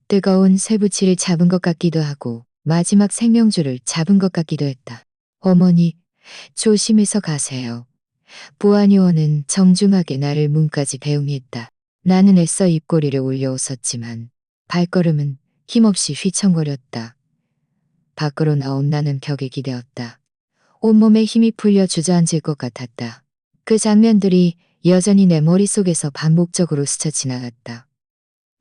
뜨거운 쇠붙이를 잡은 것 같기도 하고 마지막 생명줄을 잡은 것 같기도 했다. 어머니, 조심해서 가세요. 보안요원은 정중하게 나를 문까지 배웅했다. 나는 애써 입꼬리를 올려 웃었지만 발걸음은 힘없이 휘청거렸다. 밖으로 나온 나는 벽에 기대었다. 온몸에 힘이 풀려 주저앉을 것 같았다. 그 장면들이 여전히 내 머릿속에서 반복적으로 스쳐 지나갔다.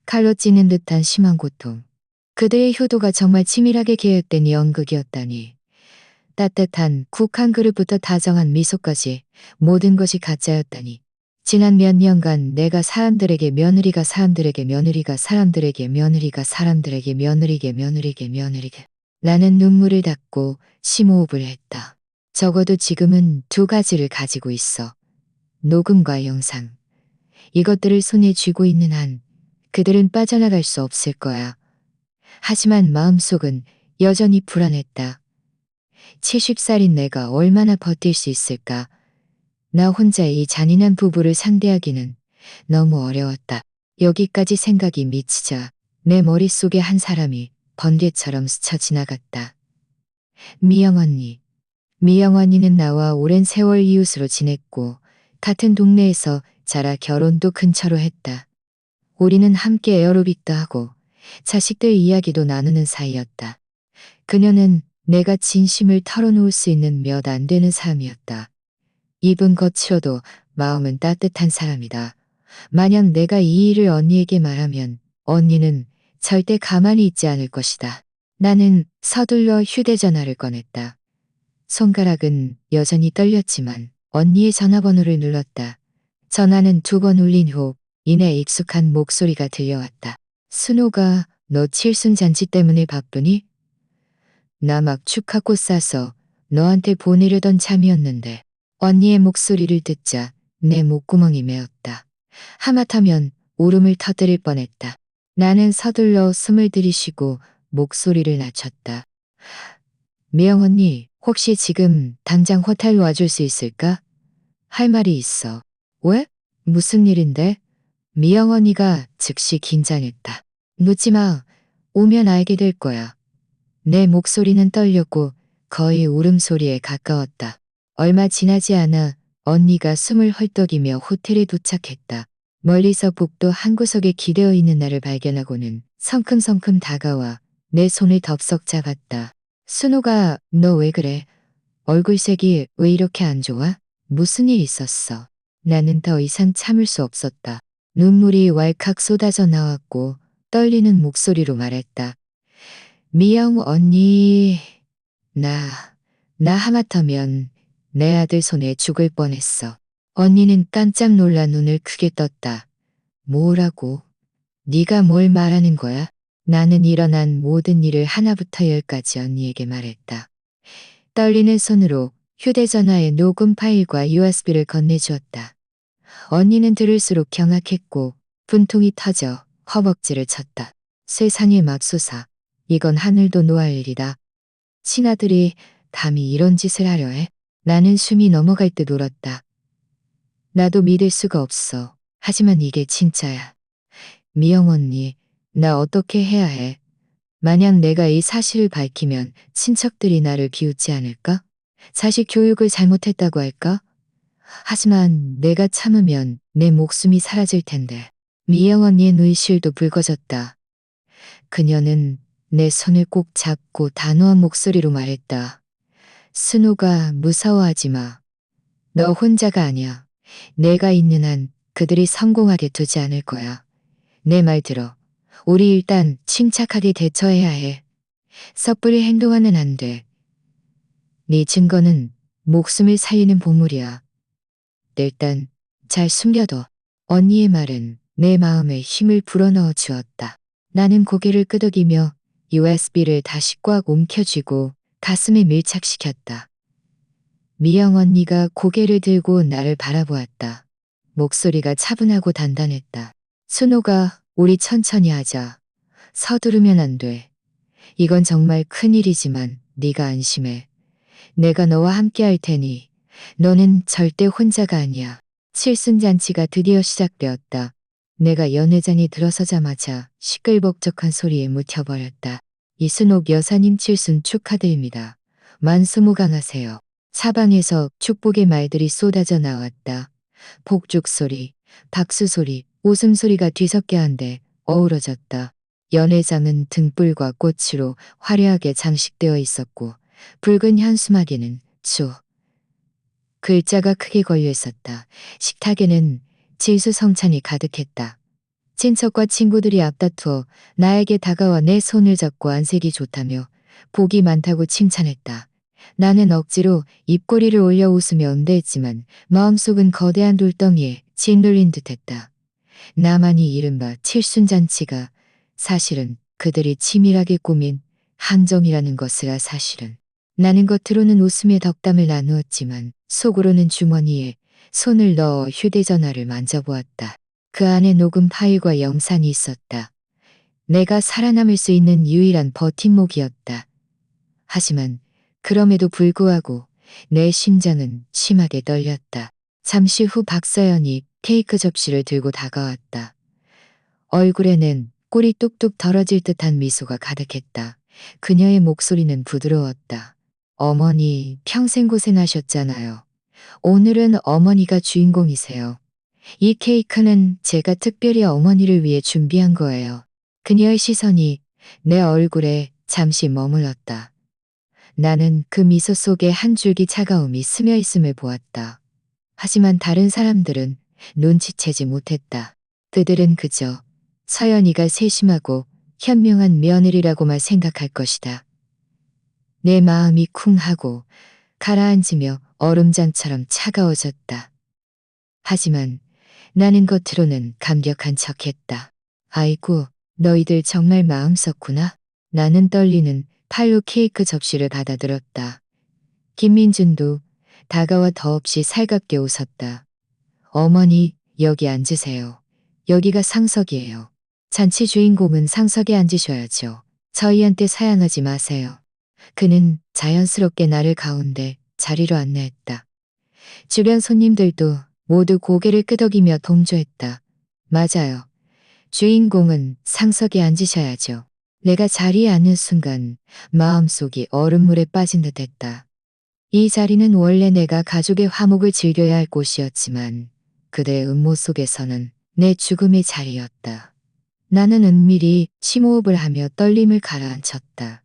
칼로 찌는 듯한 심한 고통. 그들의 효도가 정말 치밀하게 계획된 연극이었다니. 따뜻한 국 한 그릇부터 다정한 미소까지 모든 것이 가짜였다니. 지난 몇 년간 내가 사람들에게 며느리가 사람들에게 며느리가 사람들에게 며느리가 사람들에게 며느리게 며느리게 며느리게 라는 눈물을 닦고 심호흡을 했다. 적어도 지금은 두 가지를 가지고 있어. 녹음과 영상. 이것들을 손에 쥐고 있는 한 그들은 빠져나갈 수 없을 거야. 하지만 마음속은 여전히 불안했다. 70살인 내가 얼마나 버틸 수 있을까? 나 혼자 이 잔인한 부부를 상대하기는 너무 어려웠다. 여기까지 생각이 미치자 내 머릿속에 한 사람이 번개처럼 스쳐 지나갔다. 미영 언니. 미영 언니는 나와 오랜 세월 이웃으로 지냈고 같은 동네에서 자라 결혼도 근처로 했다. 우리는 함께 에어로빅도 하고 자식들 이야기도 나누는 사이였다. 그녀는 내가 진심을 털어놓을 수 있는 몇 안 되는 사람이었다. 입은 거칠어도 마음은 따뜻한 사람이다. 만약 내가 이 일을 언니에게 말하면 언니는 절대 가만히 있지 않을 것이다. 나는 서둘러 휴대전화를 꺼냈다. 손가락은 여전히 떨렸지만 언니의 전화번호를 눌렀다. 전화는 두 번 울린 후 이내 익숙한 목소리가 들려왔다. 순호가 너 칠순잔치 때문에 바쁘니? 나 막 축하꽃 싸서 너한테 보내려던 참이었는데. 언니의 목소리를 듣자 내 목구멍이 메었다. 하마터면 울음을 터뜨릴 뻔했다. 나는 서둘러 숨을 들이쉬고 목소리를 낮췄다. 미영 언니, 혹시 지금 당장 호텔 와줄 수 있을까? 할 말이 있어. 왜? 무슨 일인데? 미영 언니가 즉시 긴장했다. 묻지 마. 오면 알게 될 거야. 내 목소리는 떨렸고 거의 울음소리에 가까웠다. 얼마 지나지 않아 언니가 숨을 헐떡이며 호텔에 도착했다. 멀리서 복도 한 구석에 기대어 있는 나를 발견하고는 성큼성큼 다가와 내 손을 덥석 잡았다. 순호가 너 왜 그래? 얼굴색이 왜 이렇게 안 좋아? 무슨 일 있었어? 나는 더 이상 참을 수 없었다. 눈물이 왈칵 쏟아져 나왔고 떨리는 목소리로 말했다. 미영 언니, 나, 나 하마터면 내 아들 손에 죽을 뻔했어. 언니는 깜짝 놀라 눈을 크게 떴다. 뭐라고? 네가 뭘 말하는 거야? 나는 일어난 모든 일을 하나부터 열까지 언니에게 말했다. 떨리는 손으로 휴대전화의 녹음 파일과 USB를 건네주었다. 언니는 들을수록 경악했고 분통이 터져 허벅지를 쳤다. 세상에 맙소사. 이건 하늘도 노할 일이다. 친아들이 감히 이런 짓을 하려 해? 나는 숨이 넘어갈 듯 울었다. 나도 믿을 수가 없어. 하지만 이게 진짜야. 미영 언니, 나 어떻게 해야 해? 만약 내가 이 사실을 밝히면 친척들이 나를 비웃지 않을까? 자식 교육을 잘못했다고 할까? 하지만 내가 참으면 내 목숨이 사라질 텐데. 미영 언니의 눈실도 붉어졌다. 그녀는 내 손을 꼭 잡고 단호한 목소리로 말했다. 순호가 무서워하지 마. 너 혼자가 아니야. 내가 있는 한 그들이 성공하게 두지 않을 거야. 내 말 들어. 우리 일단 침착하게 대처해야 해. 섣불리 행동하면 안 돼. 네 증거는 목숨을 살리는 보물이야. 일단 잘 숨겨둬. 언니의 말은 내 마음에 힘을 불어넣어 주었다. 나는 고개를 끄덕이며 USB를 다시 꽉 움켜쥐고 가슴에 밀착시켰다. 미영 언니가 고개를 들고 나를 바라보았다. 목소리가 차분하고 단단했다. 순호가 우리 천천히 하자. 서두르면 안 돼. 이건 정말 큰일이지만 네가 안심해. 내가 너와 함께 할 테니 너는 절대 혼자가 아니야. 칠순잔치가 드디어 시작되었다. 내가 연회장에 들어서자마자 시끌벅적한 소리에 묻혀버렸다. 이순옥 여사님 칠순 축하드립니다. 만수무강하세요. 사방에서 축복의 말들이 쏟아져 나왔다. 복죽 소리, 박수 소리, 웃음소리가 뒤섞여 한데 어우러졌다. 연회장은 등불과 꽃으로 화려하게 장식되어 있었고 붉은 현수막에는 주 글자가 크게 걸려 있었다. 식탁에는 질수성찬이 가득했다. 친척과 친구들이 앞다투어 나에게 다가와 내 손을 잡고 안색이 좋다며 복이 많다고 칭찬했다. 나는 억지로 입꼬리를 올려 웃으며 응대했지만 마음속은 거대한 돌덩이에 짓눌린 듯했다. 나만이 이른바 칠순잔치가 사실은 그들이 치밀하게 꾸민 항정이라는 것을 사실은. 나는 겉으로는 웃으며 덕담을 나누었지만 속으로는 주머니에 손을 넣어 휴대전화를 만져보았다. 그 안에 녹음 파일과 영상이 있었다. 내가 살아남을 수 있는 유일한 버팀목이었다. 하지만 그럼에도 불구하고 내 심장은 심하게 떨렸다. 잠시 후 박서연이 케이크 접시를 들고 다가왔다. 얼굴에는 꿀이 뚝뚝 덜어질 듯한 미소가 가득했다. 그녀의 목소리는 부드러웠다. 어머니 평생 고생하셨잖아요. 오늘은 어머니가 주인공이세요. 이 케이크는 제가 특별히 어머니를 위해 준비한 거예요. 그녀의 시선이 내 얼굴에 잠시 머물렀다. 나는 그 미소 속에 한 줄기 차가움이 스며 있음을 보았다. 하지만 다른 사람들은 눈치채지 못했다. 그들은 그저 서연이가 세심하고 현명한 며느리라고만 생각할 것이다. 내 마음이 쿵 하고 가라앉으며 얼음장처럼 차가워졌다. 하지만 나는 겉으로는 감격한 척했다. 아이고, 너희들 정말 마음 썼구나. 나는 떨리는 팔로 케이크 접시를 받아들었다. 김민준도 다가와 더없이 살갑게 웃었다. 어머니, 여기 앉으세요. 여기가 상석이에요. 잔치 주인공은 상석에 앉으셔야죠. 저희한테 사양하지 마세요. 그는 자연스럽게 나를 가운데 자리로 안내했다. 주변 손님들도 모두 고개를 끄덕이며 동조했다. 맞아요. 주인공은 상석에 앉으셔야죠. 내가 자리에 앉는 순간 마음속이 얼음물에 빠진 듯 했다. 이 자리는 원래 내가 가족의 화목을 즐겨야 할 곳이었지만 그대의 음모 속에서는 내 죽음의 자리였다. 나는 은밀히 심호흡을 하며 떨림을 가라앉혔다.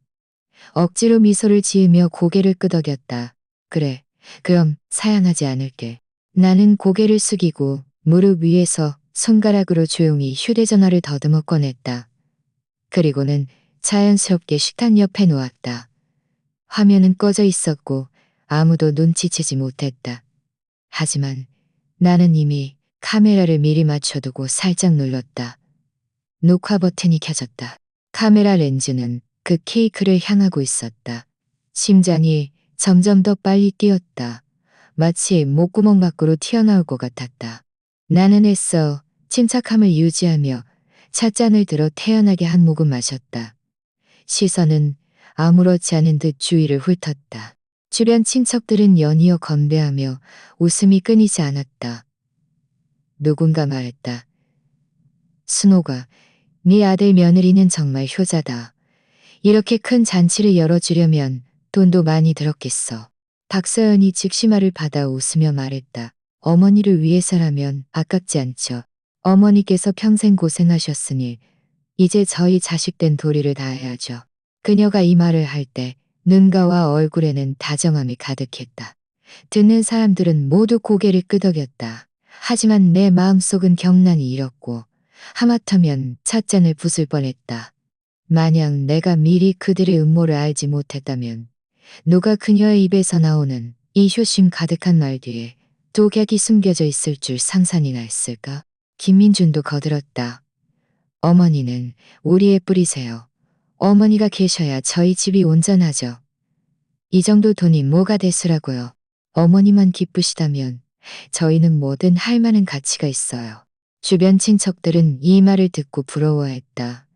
억지로 미소를 지으며 고개를 끄덕였다. 그래, 그럼 사양하지 않을게. 나는 고개를 숙이고 무릎 위에서 손가락으로 조용히 휴대전화를 더듬어 꺼냈다. 그리고는 자연스럽게 식탁 옆에 놓았다. 화면은 꺼져 있었고 아무도 눈치채지 못했다. 하지만 나는 이미 카메라를 미리 맞춰두고 살짝 눌렀다. 녹화 버튼이 켜졌다. 카메라 렌즈는 그 케이크를 향하고 있었다. 심장이 점점 더 빨리 뛰었다. 마치 목구멍 밖으로 튀어나올 것 같았다. 나는 애써 침착함을 유지하며 찻잔을 들어 태연하게 한 모금 마셨다. 시선은 아무렇지 않은 듯 주위를 훑었다. 주변 친척들은 연이어 건배하며 웃음이 끊이지 않았다. 누군가 말했다. 순호가, 네 아들 며느리는 정말 효자다. 이렇게 큰 잔치를 열어주려면 돈도 많이 들었겠어. 박서연이 즉시 말을 받아 웃으며 말했다. 어머니를 위해서라면 아깝지 않죠. 어머니께서 평생 고생하셨으니 이제 저희 자식된 도리를 다해야죠. 그녀가 이 말을 할 때 눈가와 얼굴에는 다정함이 가득했다. 듣는 사람들은 모두 고개를 끄덕였다. 하지만 내 마음속은 경란이 일었고 하마터면 찻잔을 부술 뻔했다. 만약 내가 미리 그들의 음모를 알지 못했다면 누가 그녀의 입에서 나오는 이 효심 가득한 말 뒤에 독약이 숨겨져 있을 줄 상상이나 했을까? 김민준도 거들었다. 어머니는 우리의 뿌리세요. 어머니가 계셔야 저희 집이 온전하죠. 이 정도 돈이 뭐가 대수라고요. 어머니만 기쁘시다면 저희는 뭐든 할 만한 가치가 있어요. 주변 친척들은 이 말을 듣고 부러워했다.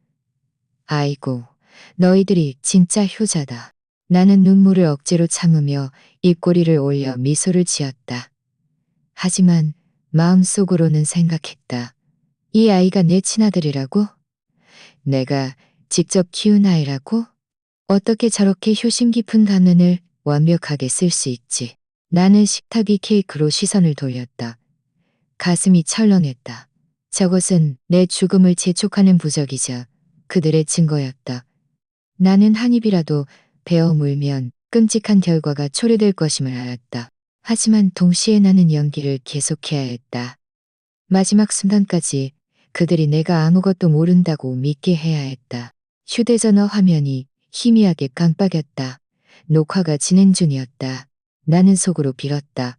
아이고, 너희들이 진짜 효자다. 나는 눈물을 억지로 참으며 입꼬리를 올려 미소를 지었다. 하지만 마음속으로는 생각했다. 이 아이가 내 친아들이라고? 내가 직접 키운 아이라고? 어떻게 저렇게 효심 깊은 가면을 완벽하게 쓸 수 있지? 나는 식탁 위 케이크로 시선을 돌렸다. 가슴이 철렁했다. 저것은 내 죽음을 재촉하는 부적이자 그들의 증거였다. 나는 한 입이라도 베어 물면 끔찍한 결과가 초래될 것임을 알았다. 하지만 동시에 나는 연기를 계속해야 했다. 마지막 순간까지 그들이 내가 아무것도 모른다고 믿게 해야 했다. 휴대전화 화면이 희미하게 깜빡였다. 녹화가 진행 중이었다. 나는 속으로 빌었다.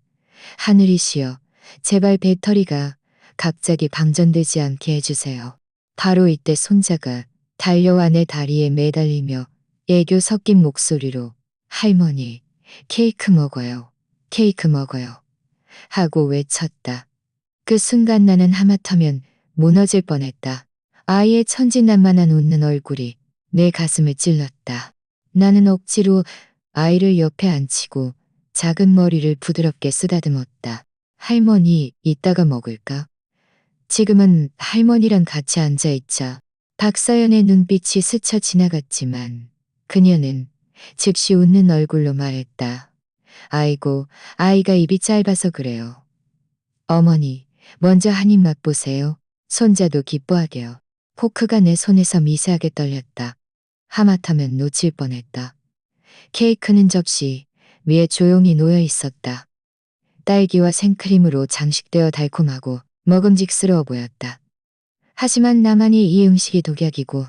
하늘이시여, 제발 배터리가 갑자기 방전되지 않게 해주세요. 바로 이때 손자가 달려와 내 다리에 매달리며 애교 섞인 목소리로 할머니, 케이크 먹어요. 케이크 먹어요. 하고 외쳤다. 그 순간 나는 하마터면 무너질 뻔했다. 아이의 천진난만한 웃는 얼굴이 내 가슴을 찔렀다. 나는 억지로 아이를 옆에 앉히고 작은 머리를 부드럽게 쓰다듬었다. 할머니, 이따가 먹을까? 지금은 할머니랑 같이 앉아있자. 박서연의 눈빛이 스쳐 지나갔지만 그녀는 즉시 웃는 얼굴로 말했다. 아이고, 아이가 입이 짧아서 그래요. 어머니, 먼저 한 입 맛보세요. 손자도 기뻐하게요. 포크가 내 손에서 미세하게 떨렸다. 하마터면 놓칠 뻔했다. 케이크는 접시 위에 조용히 놓여 있었다. 딸기와 생크림으로 장식되어 달콤하고 먹음직스러워 보였다. 하지만 나만이 이 음식이 독약이고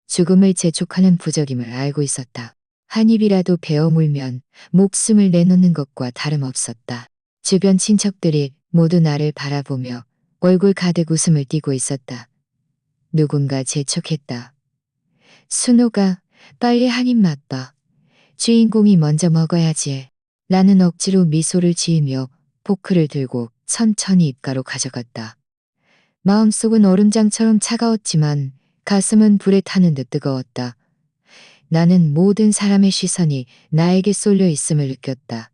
죽음을 재촉하는 부적임을 알고 있었다. 한 입이라도 베어 물면 목숨을 내놓는 것과 다름없었다. 주변 친척들이 모두 나를 바라보며 얼굴 가득 웃음을 띠고 있었다. 누군가 재촉했다. 순호가 빨리 한 입 맛봐. 주인공이 먼저 먹어야지. 나는 억지로 미소를 지으며 포크를 들고 천천히 입가로 가져갔다. 마음속은 얼음장처럼 차가웠지만 가슴은 불에 타는 듯 뜨거웠다. 나는 모든 사람의 시선이 나에게 쏠려 있음을 느꼈다.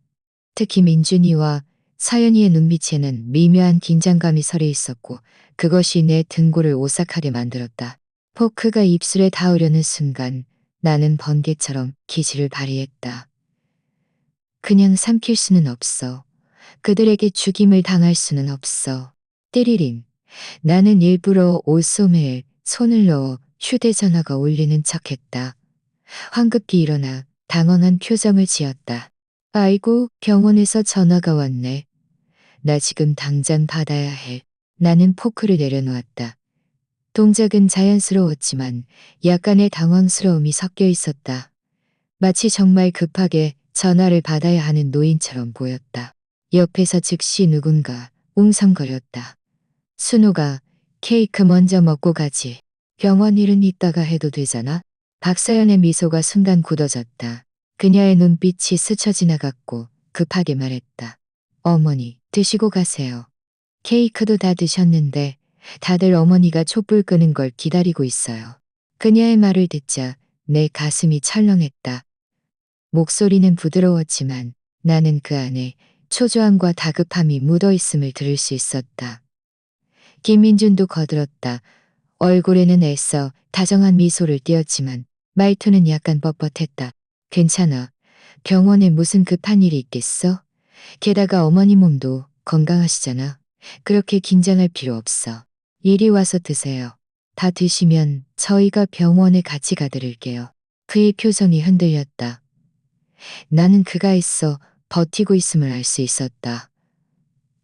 특히 민준이와 서연이의 눈빛에는 미묘한 긴장감이 서려 있었고 그것이 내 등골을 오싹하게 만들었다. 포크가 입술에 닿으려는 순간 나는 번개처럼 기지를 발휘했다. 그냥 삼킬 수는 없어. 그들에게 죽임을 당할 수는 없어. 띠리링. 나는 일부러 옷소매에 손을 넣어 휴대전화가 울리는 척했다. 황급히 일어나 당황한 표정을 지었다. 아이고, 병원에서 전화가 왔네. 나 지금 당장 받아야 해. 나는 포크를 내려놓았다. 동작은 자연스러웠지만 약간의 당황스러움이 섞여 있었다. 마치 정말 급하게 전화를 받아야 하는 노인처럼 보였다. 옆에서 즉시 누군가 웅성거렸다. 순호가 케이크 먼저 먹고 가지. 병원 일은 이따가 해도 되잖아. 박서연의 미소가 순간 굳어졌다. 그녀의 눈빛이 스쳐 지나갔고 급하게 말했다. 어머니, 드시고 가세요. 케이크도 다 드셨는데 다들 어머니가 촛불 끄는 걸 기다리고 있어요. 그녀의 말을 듣자 내 가슴이 철렁했다. 목소리는 부드러웠지만 나는 그 안에 초조함과 다급함이 묻어 있음을 들을 수 있었다. 김민준도 거들었다. 얼굴에는 애써 다정한 미소를 띄었지만 말투는 약간 뻣뻣했다. 괜찮아. 병원에 무슨 급한 일이 있겠어? 게다가 어머니 몸도 건강하시잖아. 그렇게 긴장할 필요 없어. 이리 와서 드세요. 다 드시면 저희가 병원에 같이 가드릴게요. 그의 표정이 흔들렸다. 나는 그가 있어 버티고 있음을 알 수 있었다.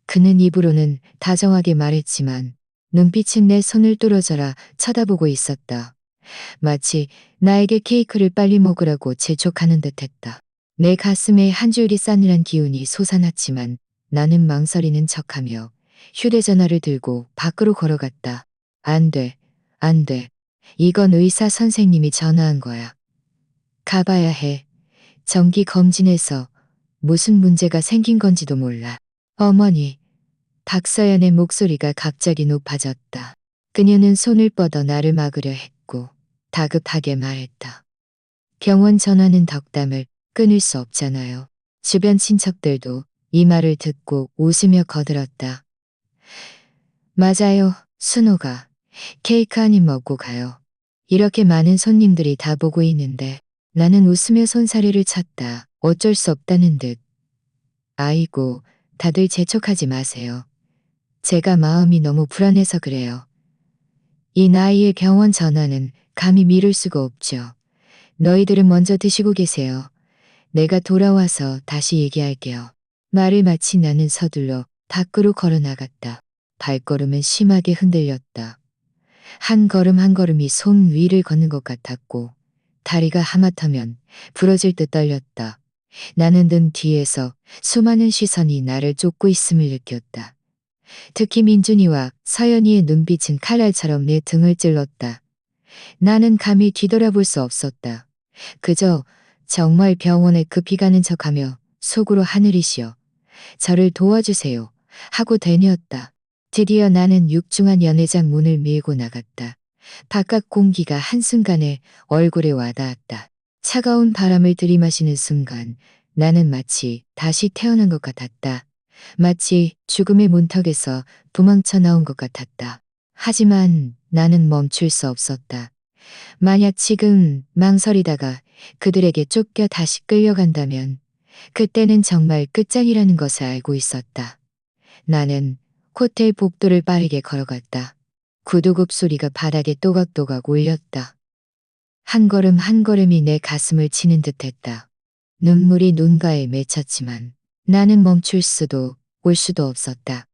그는 입으로는 다정하게 말했지만 눈빛은 내 손을 뚫어져라 쳐다보고 있었다. 마치 나에게 케이크를 빨리 먹으라고 재촉하는 듯했다. 내 가슴에 한 줄기 싸늘한 기운이 솟아났지만 나는 망설이는 척하며 휴대전화를 들고 밖으로 걸어갔다. 안 돼, 안 돼. 이건 의사 선생님이 전화한 거야. 가봐야 해. 정기 검진에서 무슨 문제가 생긴 건지도 몰라. 어머니. 박서연의 목소리가 갑자기 높아졌다. 그녀는 손을 뻗어 나를 막으려 했고 다급하게 말했다. 병원 전화는 덕담을 끊을 수 없잖아요. 주변 친척들도 이 말을 듣고 웃으며 거들었다. 맞아요, 순호가. 케이크 한 입 먹고 가요. 이렇게 많은 손님들이 다 보고 있는데 나는 웃으며 손사래를 쳤다. 어쩔 수 없다는 듯. 아이고, 다들 재촉하지 마세요. 제가 마음이 너무 불안해서 그래요. 이 나이에 병원 전화는 감히 미룰 수가 없죠. 너희들은 먼저 드시고 계세요. 내가 돌아와서 다시 얘기할게요. 말을 마친 나는 서둘러 밖으로 걸어 나갔다. 발걸음은 심하게 흔들렸다. 한 걸음 한 걸음이 손 위를 걷는 것 같았고 다리가 하마터면 부러질 듯 떨렸다. 나는 등 뒤에서 수많은 시선이 나를 쫓고 있음을 느꼈다. 특히 민준이와 서연이의 눈빛은 칼날처럼 내 등을 찔렀다. 나는 감히 뒤돌아볼 수 없었다. 그저 정말 병원에 급히 가는 척하며 속으로 하늘이시여 저를 도와주세요 하고 되뇌었다. 드디어 나는 육중한 연회장 문을 밀고 나갔다. 바깥 공기가 한순간에 얼굴에 와닿았다. 차가운 바람을 들이마시는 순간 나는 마치 다시 태어난 것 같았다. 마치 죽음의 문턱에서 도망쳐 나온 것 같았다. 하지만 나는 멈출 수 없었다. 만약 지금 망설이다가 그들에게 쫓겨 다시 끌려간다면 그때는 정말 끝장이라는 것을 알고 있었다. 나는 호텔 복도를 빠르게 걸어갔다. 구두굽 소리가 바닥에 또각또각 울렸다. 한 걸음 한 걸음이 내 가슴을 치는 듯했다. 눈물이 눈가에 맺혔지만 나는 멈출 수도 올 수도 없었다.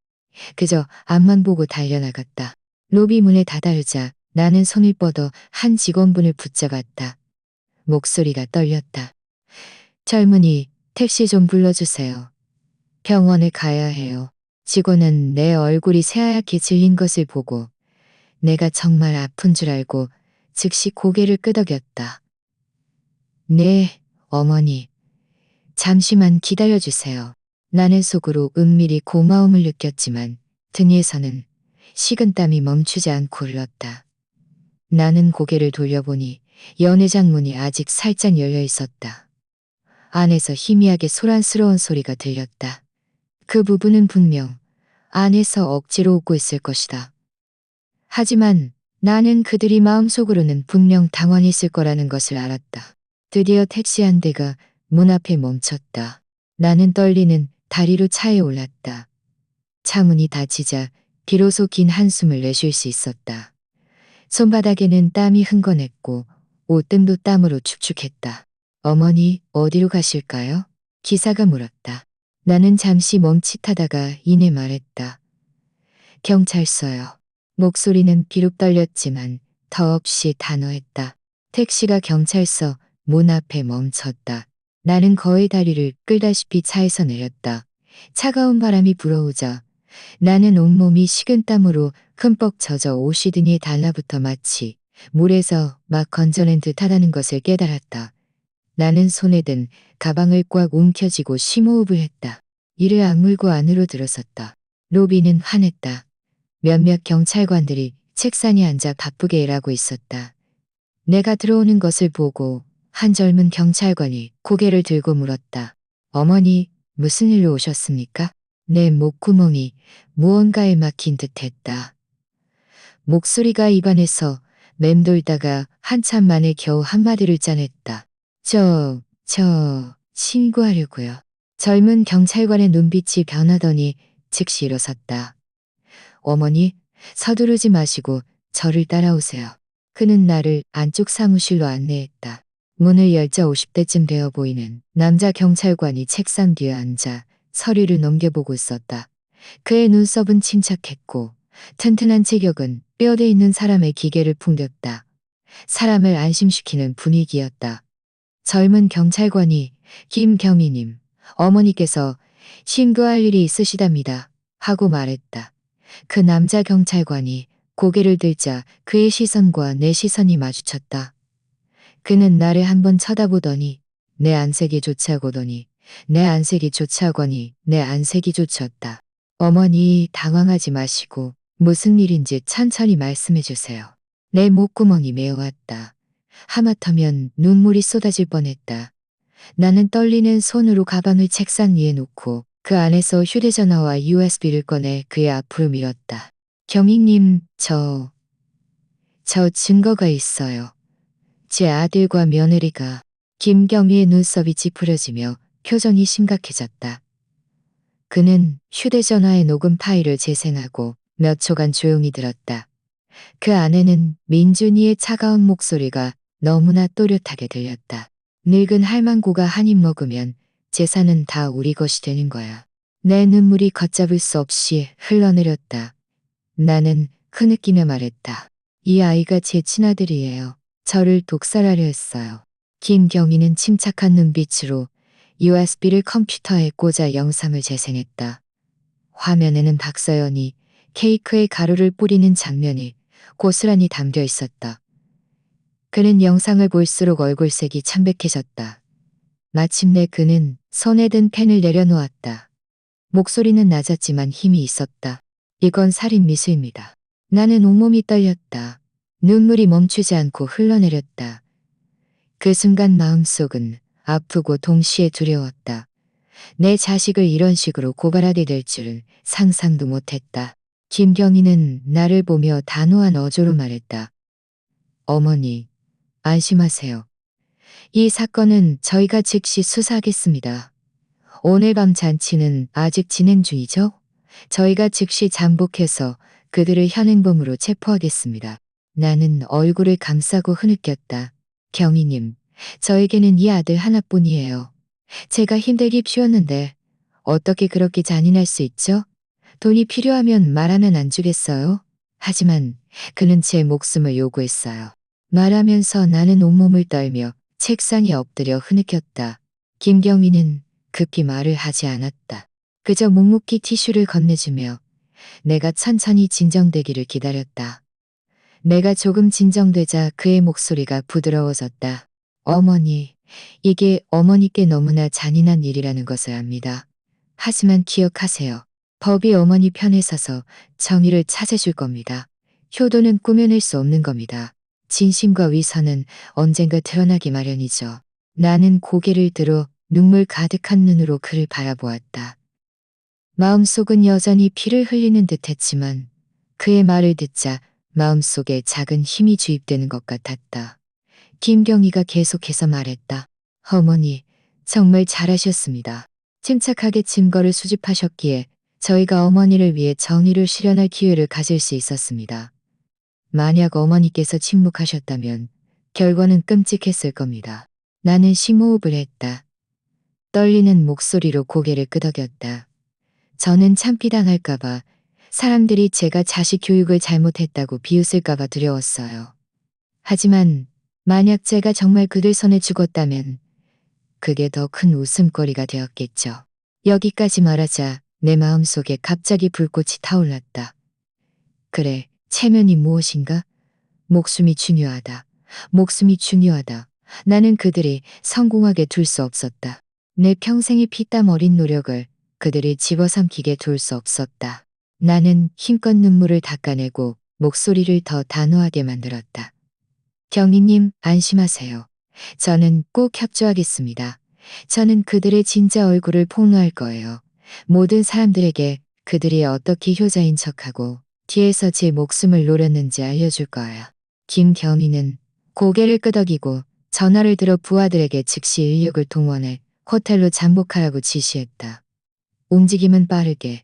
그저 앞만 보고 달려나갔다. 로비 문에 다다르자 나는 손을 뻗어 한 직원분을 붙잡았다. 목소리가 떨렸다. 젊은이, 택시 좀 불러주세요. 병원에 가야 해요. 직원은 내 얼굴이 새하얗게 질린 것을 보고 내가 정말 아픈 줄 알고 즉시 고개를 끄덕였다. 네, 어머니. 잠시만 기다려주세요. 나는 속으로 은밀히 고마움을 느꼈지만 등에서는 식은땀이 멈추지 않고 흘렀다. 나는 고개를 돌려보니 연회장 문이 아직 살짝 열려 있었다. 안에서 희미하게 소란스러운 소리가 들렸다. 그 부분은 분명 안에서 억지로 웃고 있을 것이다. 하지만 나는 그들이 마음속으로는 분명 당황했을 거라는 것을 알았다. 드디어 택시 한 대가 문 앞에 멈췄다. 나는 떨리는 다리로 차에 올랐다. 차문이 닫히자 비로소 긴 한숨을 내쉴 수 있었다. 손바닥에는 땀이 흥건했고 옷등도 땀으로 축축했다. 어머니, 어디로 가실까요? 기사가 물었다. 나는 잠시 멈칫하다가 이내 말했다. 경찰서요. 목소리는 비록 떨렸지만 더없이 단호했다. 택시가 경찰서 문 앞에 멈췄다. 나는 거의 다리를 끌다시피 차에서 내렸다. 차가운 바람이 불어오자 나는 온몸이 식은땀으로 흠뻑 젖어 옷이 등에 달라붙어 마치 물에서 막 건져낸 듯하다는 것을 깨달았다. 나는 손에 든 가방을 꽉 움켜쥐고 심호흡을 했다. 이를 악물고 안으로 들어섰다. 로비는 환했다. 몇몇 경찰관들이 책상에 앉아 바쁘게 일하고 있었다. 내가 들어오는 것을 보고 한 젊은 경찰관이 고개를 들고 물었다. 어머니, 무슨 일로 오셨습니까? 내 목구멍이 무언가에 막힌 듯했다. 목소리가 입안에서 맴돌다가 한참 만에 겨우 한마디를 짜냈다. 신고하려고요. 젊은 경찰관의 눈빛이 변하더니 즉시 일어섰다. 어머니, 서두르지 마시고 저를 따라오세요. 그는 나를 안쪽 사무실로 안내했다. 문을 열자 50대쯤 되어 보이는 남자 경찰관이 책상 뒤에 앉아 서류를 넘겨보고 있었다. 그의 눈썹은 침착했고 튼튼한 체격은 뼈대 있는 사람의 기계를 풍겼다. 사람을 안심시키는 분위기였다. 젊은 경찰관이 김경희님, 어머니께서 신고할 일이 있으시답니다. 하고 말했다. 그 남자 경찰관이 고개를 들자 그의 시선과 내 시선이 마주쳤다. 그는 나를 한번 쳐다보더니 내 안색이 좋자고더니 내 안색이 좋자거니 내 안색이 좋쳤다. 어머니 당황하지 마시고 무슨 일인지 천천히 말씀해 주세요. 내 목구멍이 메어왔다. 하마터면 눈물이 쏟아질 뻔했다. 나는 떨리는 손으로 가방을 책상 위에 놓고 그 안에서 휴대전화와 USB를 꺼내 그의 앞으로 밀었다. 경희님, 저 증거가 있어요. 제 아들과 며느리가. 김경희의 눈썹이 찌푸려지며 표정이 심각해졌다. 그는 휴대전화의 녹음 파일을 재생하고 몇 초간 조용히 들었다. 그 안에는 민준이의 차가운 목소리가 너무나 또렷하게 들렸다. 늙은 할망구가 한 입 먹으면 재산은 다 우리 것이 되는 거야. 내 눈물이 걷잡을 수 없이 흘러내렸다. 나는 흐느끼며 말했다. 이 아이가 제 친아들이에요. 저를 독살하려 했어요. 김경희는 침착한 눈빛으로 USB를 컴퓨터에 꽂아 영상을 재생했다. 화면에는 박서연이 케이크에 가루를 뿌리는 장면이 고스란히 담겨 있었다. 그는 영상을 볼수록 얼굴색이 창백해졌다. 마침내 그는 손에 든 펜을 내려놓았다. 목소리는 낮았지만 힘이 있었다. 이건 살인 미수입니다. 나는 온몸이 떨렸다. 눈물이 멈추지 않고 흘러내렸다. 그 순간 마음속은 아프고 동시에 두려웠다. 내 자식을 이런 식으로 고발하게 될 줄은 상상도 못했다. 김경희는 나를 보며 단호한 어조로 말했다. 어머니, 안심하세요. 이 사건은 저희가 즉시 수사하겠습니다. 오늘 밤 잔치는 아직 진행 중이죠? 저희가 즉시 잠복해서 그들을 현행범으로 체포하겠습니다. 나는 얼굴을 감싸고 흐느꼈다. 경희님, 저에게는 이 아들 하나뿐이에요. 제가 힘들게 키웠는데 어떻게 그렇게 잔인할 수 있죠? 돈이 필요하면 말하면 안 주겠어요? 하지만 그는 제 목숨을 요구했어요. 말하면서 나는 온몸을 떨며 책상에 엎드려 흐느꼈다. 김경희는 급히 말을 하지 않았다. 그저 묵묵히 티슈를 건네주며 내가 천천히 진정되기를 기다렸다. 내가 조금 진정되자 그의 목소리가 부드러워졌다. 어머니, 이게 어머니께 너무나 잔인한 일이라는 것을 압니다. 하지만 기억하세요. 법이 어머니 편에 서서 정의를 찾아줄 겁니다. 효도는 꾸며낼 수 없는 겁니다. 진심과 위선은 언젠가 드러나기 마련이죠. 나는 고개를 들어 눈물 가득한 눈으로 그를 바라보았다. 마음속은 여전히 피를 흘리는 듯 했지만 그의 말을 듣자 마음속에 작은 힘이 주입되는 것 같았다. 김경희가 계속해서 말했다. 어머니, 정말 잘하셨습니다. 침착하게 증거를 수집하셨기에 저희가 어머니를 위해 정의를 실현할 기회를 가질 수 있었습니다. 만약 어머니께서 침묵하셨다면 결과는 끔찍했을 겁니다. 나는 심호흡을 했다. 떨리는 목소리로 고개를 끄덕였다. 저는 참기 당할까봐, 사람들이 제가 자식 교육을 잘못했다고 비웃을까봐 두려웠어요. 하지만 만약 제가 정말 그들 손에 죽었다면 그게 더 큰 웃음거리가 되었겠죠. 여기까지 말하자 내 마음속에 갑자기 불꽃이 타올랐다. 그래, 체면이 무엇인가? 목숨이 중요하다. 목숨이 중요하다. 나는 그들이 성공하게 둘 수 없었다. 내 평생의 피땀 어린 노력을 그들이 집어삼키게 둘 수 없었다. 나는 힘껏 눈물을 닦아내고 목소리를 더 단호하게 만들었다. 경희님, 안심하세요. 저는 꼭 협조하겠습니다. 저는 그들의 진짜 얼굴을 폭로할 거예요. 모든 사람들에게 그들이 어떻게 효자인 척하고 뒤에서 제 목숨을 노렸는지 알려줄 거야. 김경희는 고개를 끄덕이고 전화를 들어 부하들에게 즉시 인력을 동원해 호텔로 잠복하라고 지시했다. 움직임은 빠르게,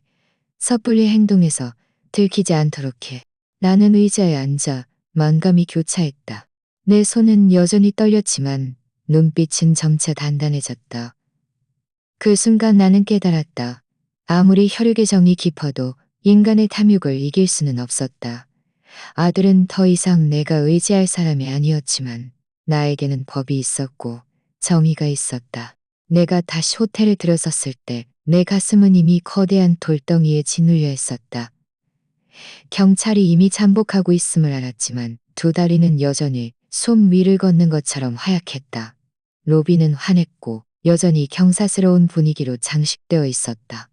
섣불리 행동해서 들키지 않도록 해. 나는 의자에 앉아 만감이 교차했다. 내 손은 여전히 떨렸지만 눈빛은 점차 단단해졌다. 그 순간 나는 깨달았다. 아무리 혈육의 정이 깊어도 인간의 탐욕을 이길 수는 없었다. 아들은 더 이상 내가 의지할 사람이 아니었지만 나에게는 법이 있었고 정의가 있었다. 내가 다시 호텔에 들어섰을 때 내 가슴은 이미 거대한 돌덩이에 짓눌려 있었다. 경찰이 이미 잠복하고 있음을 알았지만 두 다리는 여전히 솜 위를 걷는 것처럼 하얗겠다. 로비는 환했고 여전히 경사스러운 분위기로 장식되어 있었다.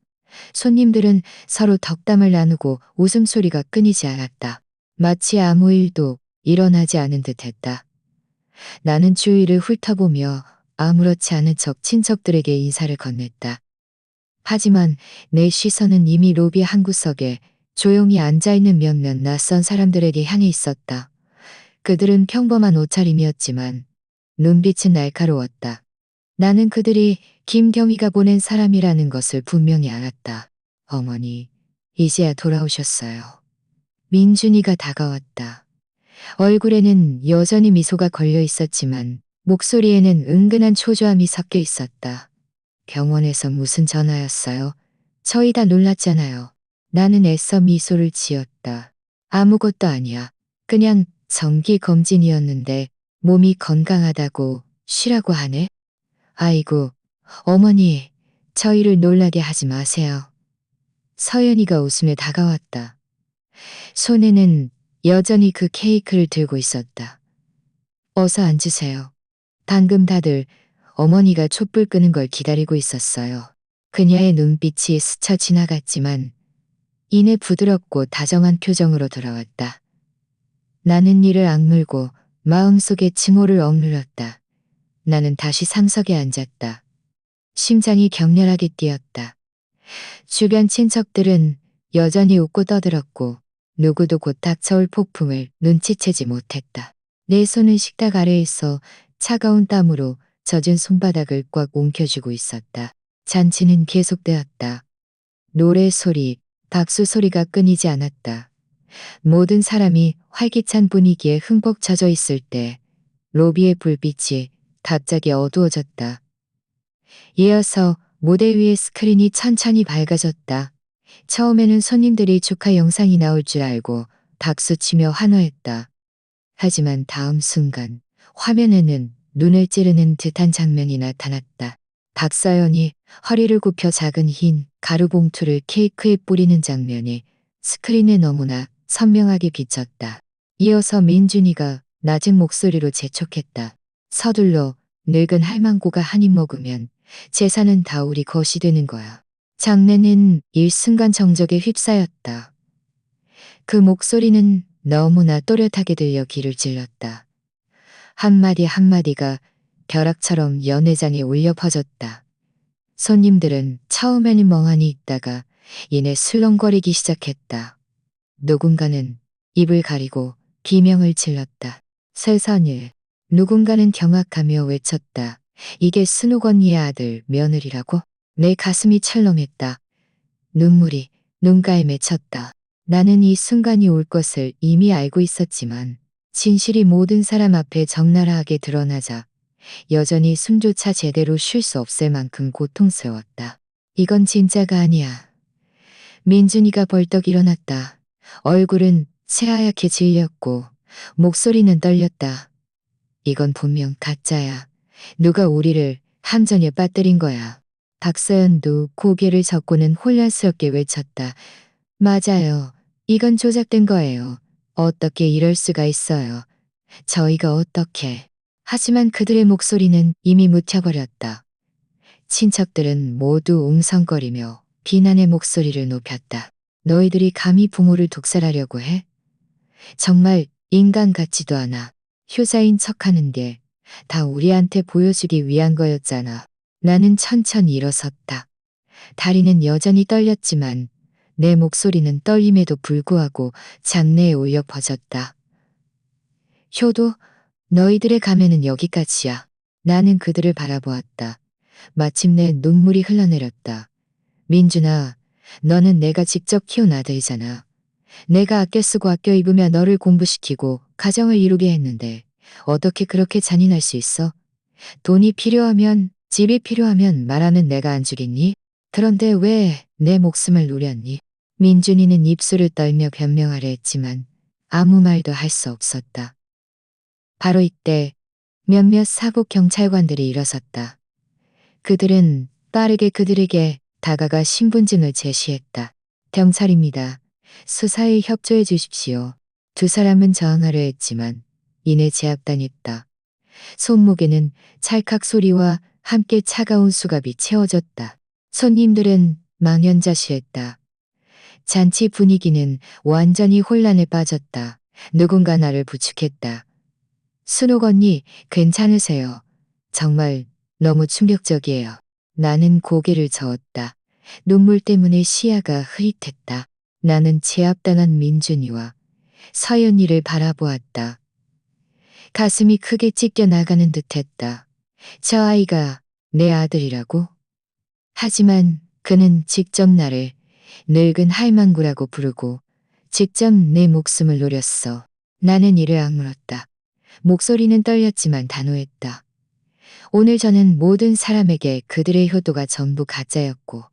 손님들은 서로 덕담을 나누고 웃음소리가 끊이지 않았다. 마치 아무 일도 일어나지 않은 듯했다. 나는 주위를 훑어보며 아무렇지 않은 척 친척들에게 인사를 건넸다. 하지만 내 시선은 이미 로비 한 구석에 조용히 앉아있는 몇몇 낯선 사람들에게 향해 있었다. 그들은 평범한 옷차림이었지만 눈빛은 날카로웠다. 나는 그들이 김경희가 보낸 사람이라는 것을 분명히 알았다. 어머니, 이제야 돌아오셨어요. 민준이가 다가왔다. 얼굴에는 여전히 미소가 걸려 있었지만 목소리에는 은근한 초조함이 섞여 있었다. 병원에서 무슨 전화였어요? 저희 다 놀랐잖아요. 나는 애써 미소를 지었다. 아무것도 아니야. 그냥 정기 검진이었는데 몸이 건강하다고 쉬라고 하네. 아이고, 어머니, 저희를 놀라게 하지 마세요. 서연이가 웃으며 다가왔다. 손에는 여전히 그 케이크를 들고 있었다. 어서 앉으세요. 방금 다들 어머니가 촛불 끄는 걸 기다리고 있었어요. 그녀의 눈빛이 스쳐 지나갔지만 이내 부드럽고 다정한 표정으로 돌아왔다. 나는 이를 악물고 마음속에 증오를 억눌렀다. 나는 다시 상석에 앉았다. 심장이 격렬하게 뛰었다. 주변 친척들은 여전히 웃고 떠들었고 누구도 곧 닥쳐올 폭풍을 눈치채지 못했다. 내 손은 식탁 아래에 있어 차가운 땀으로 젖은 손바닥을 꽉 움켜쥐고 있었다. 잔치는 계속되었다. 노래 소리, 박수 소리가 끊이지 않았다. 모든 사람이 활기찬 분위기에 흠뻑 젖어 있을 때 로비의 불빛이 갑자기 어두워졌다. 이어서 무대 위의 스크린이 천천히 밝아졌다. 처음에는 손님들이 축하 영상이 나올 줄 알고 박수치며 환호했다. 하지만 다음 순간 화면에는 눈을 찌르는 듯한 장면이 나타났다. 박서연이 허리를 굽혀 작은 흰 가루 봉투를 케이크에 뿌리는 장면이 스크린에 너무나 선명하게 비쳤다. 이어서 민준이가 낮은 목소리로 재촉했다. 서둘러 늙은 할망구가 한 입 먹으면 재산은 다 우리 것이 되는 거야. 장내는 일순간 정적에 휩싸였다. 그 목소리는 너무나 또렷하게 들려 귀를 찔렀다. 한마디 한마디가 벼락처럼 연회장에 울려 퍼졌다. 손님들은 처음에는 멍하니 있다가 이내 술렁거리기 시작했다. 누군가는 입을 가리고 비명을 질렀다. 세상에. 누군가는 경악하며 외쳤다. 이게 순옥 언니의 아들 며느리라고? 내 가슴이 철렁했다. 눈물이 눈가에 맺혔다. 나는 이 순간이 올 것을 이미 알고 있었지만 진실이 모든 사람 앞에 적나라하게 드러나자 여전히 숨조차 제대로 쉴 수 없을 만큼 고통스러웠다. 이건 진짜가 아니야. 민준이가 벌떡 일어났다. 얼굴은 새하얗게 질렸고 목소리는 떨렸다. 이건 분명 가짜야. 누가 우리를 함정에 빠뜨린 거야. 박서연도 고개를 젓고는 혼란스럽게 외쳤다. 맞아요. 이건 조작된 거예요. 어떻게 이럴 수가 있어요. 저희가 어떻게. 하지만 그들의 목소리는 이미 묻혀버렸다. 친척들은 모두 웅성거리며 비난의 목소리를 높였다. 너희들이 감히 부모를 독살하려고 해? 정말 인간 같지도 않아. 효자인 척하는 게 다 우리한테 보여주기 위한 거였잖아. 나는 천천히 일어섰다. 다리는 여전히 떨렸지만 내 목소리는 떨림에도 불구하고 장내에 울려 퍼졌다. 효도, 너희들의 감회는 여기까지야. 나는 그들을 바라보았다. 마침내 눈물이 흘러내렸다. 민준아, 너는 내가 직접 키운 아들이잖아. 내가 아껴 쓰고 아껴 입으며 너를 공부시키고 가정을 이루게 했는데 어떻게 그렇게 잔인할 수 있어? 돈이 필요하면, 집이 필요하면 말하는 내가 안 주겠니? 그런데 왜 내 목숨을 노렸니? 민준이는 입술을 떨며 변명하려 했지만 아무 말도 할 수 없었다. 바로 이때 몇몇 사복 경찰관들이 일어섰다. 그들은 빠르게 그들에게 다가가 신분증을 제시했다. 경찰입니다. 수사에 협조해 주십시오. 두 사람은 저항하려 했지만 이내 제압당했다. 손목에는 찰칵 소리와 함께 차가운 수갑이 채워졌다. 손님들은 망연자실했다. 잔치 분위기는 완전히 혼란에 빠졌다. 누군가 나를 부축했다. 순옥 언니, 괜찮으세요? 정말 너무 충격적이에요. 나는 고개를 저었다. 눈물 때문에 시야가 흐릿했다. 나는 제압당한 민준이와 서연이를 바라보았다. 가슴이 크게 찢겨 나가는 듯했다. 저 아이가 내 아들이라고? 하지만 그는 직접 나를 늙은 할망구라고 부르고 직접 내 목숨을 노렸어. 나는 이를 악물었다. 목소리는 떨렸지만 단호했다. 오늘 저는 모든 사람에게 그들의 효도가 전부 가짜였고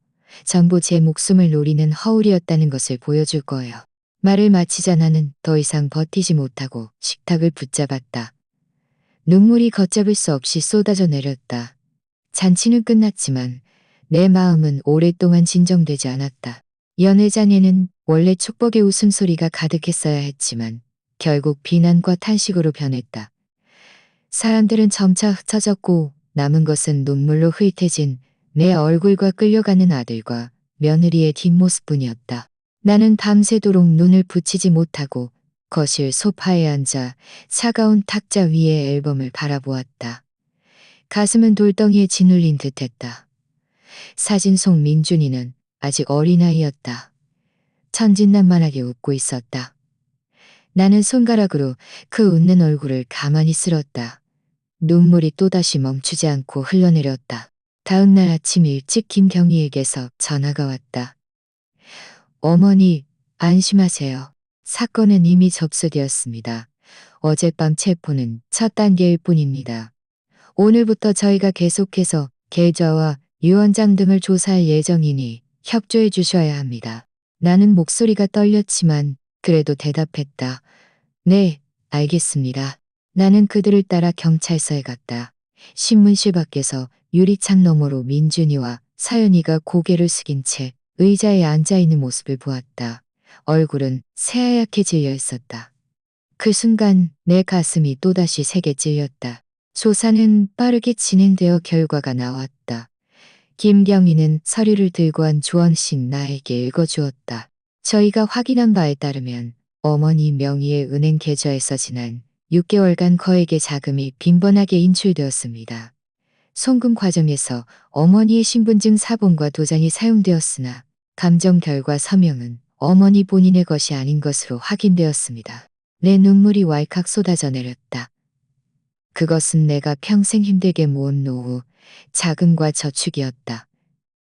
전부 제 목숨을 노리는 허울이었다는 것을 보여줄 거예요. 말을 마치자 나는 더 이상 버티지 못하고 식탁을 붙잡았다. 눈물이 걷잡을 수 없이 쏟아져 내렸다. 잔치는 끝났지만 내 마음은 오랫동안 진정되지 않았다. 연회장에는 원래 축복의 웃음소리가 가득했어야 했지만 결국 비난과 탄식으로 변했다. 사람들은 점차 흩어졌고 남은 것은 눈물로 흐릿해진 내 얼굴과 끌려가는 아들과 며느리의 뒷모습뿐이었다. 나는 밤새도록 눈을 붙이지 못하고 거실 소파에 앉아 차가운 탁자 위의 앨범을 바라보았다. 가슴은 돌덩이에 짓눌린 듯했다. 사진 속 민준이는 아직 어린아이였다. 천진난만하게 웃고 있었다. 나는 손가락으로 그 웃는 얼굴을 가만히 쓸었다. 눈물이 또다시 멈추지 않고 흘러내렸다. 다음 날 아침 일찍 김경희에게서 전화가 왔다. 어머니, 안심하세요. 사건은 이미 접수되었습니다. 어젯밤 체포는 첫 단계일 뿐입니다. 오늘부터 저희가 계속해서 계좌와 유언장 등을 조사할 예정이니 협조해 주셔야 합니다. 나는 목소리가 떨렸지만 그래도 대답했다. 네, 알겠습니다. 나는 그들을 따라 경찰서에 갔다. 신문실 밖에서 유리창 너머로 민준이와 서연이가 고개를 숙인 채 의자에 앉아있는 모습을 보았다. 얼굴은 새하얗게 질려 있었다. 그 순간 내 가슴이 또다시 세게 찔렸다. 조사는 빠르게 진행되어 결과가 나왔다. 김경희는 서류를 들고 한 주원식 나에게 읽어주었다. 저희가 확인한 바에 따르면 어머니 명의의 은행 계좌에서 지난 6개월간 거액의 자금이 빈번하게 인출되었습니다. 송금 과정에서 어머니의 신분증 사본과 도장이 사용되었으나 감정 결과 서명은 어머니 본인의 것이 아닌 것으로 확인되었습니다. 내 눈물이 왈칵 쏟아져 내렸다. 그것은 내가 평생 힘들게 모은 노후, 자금과 저축이었다.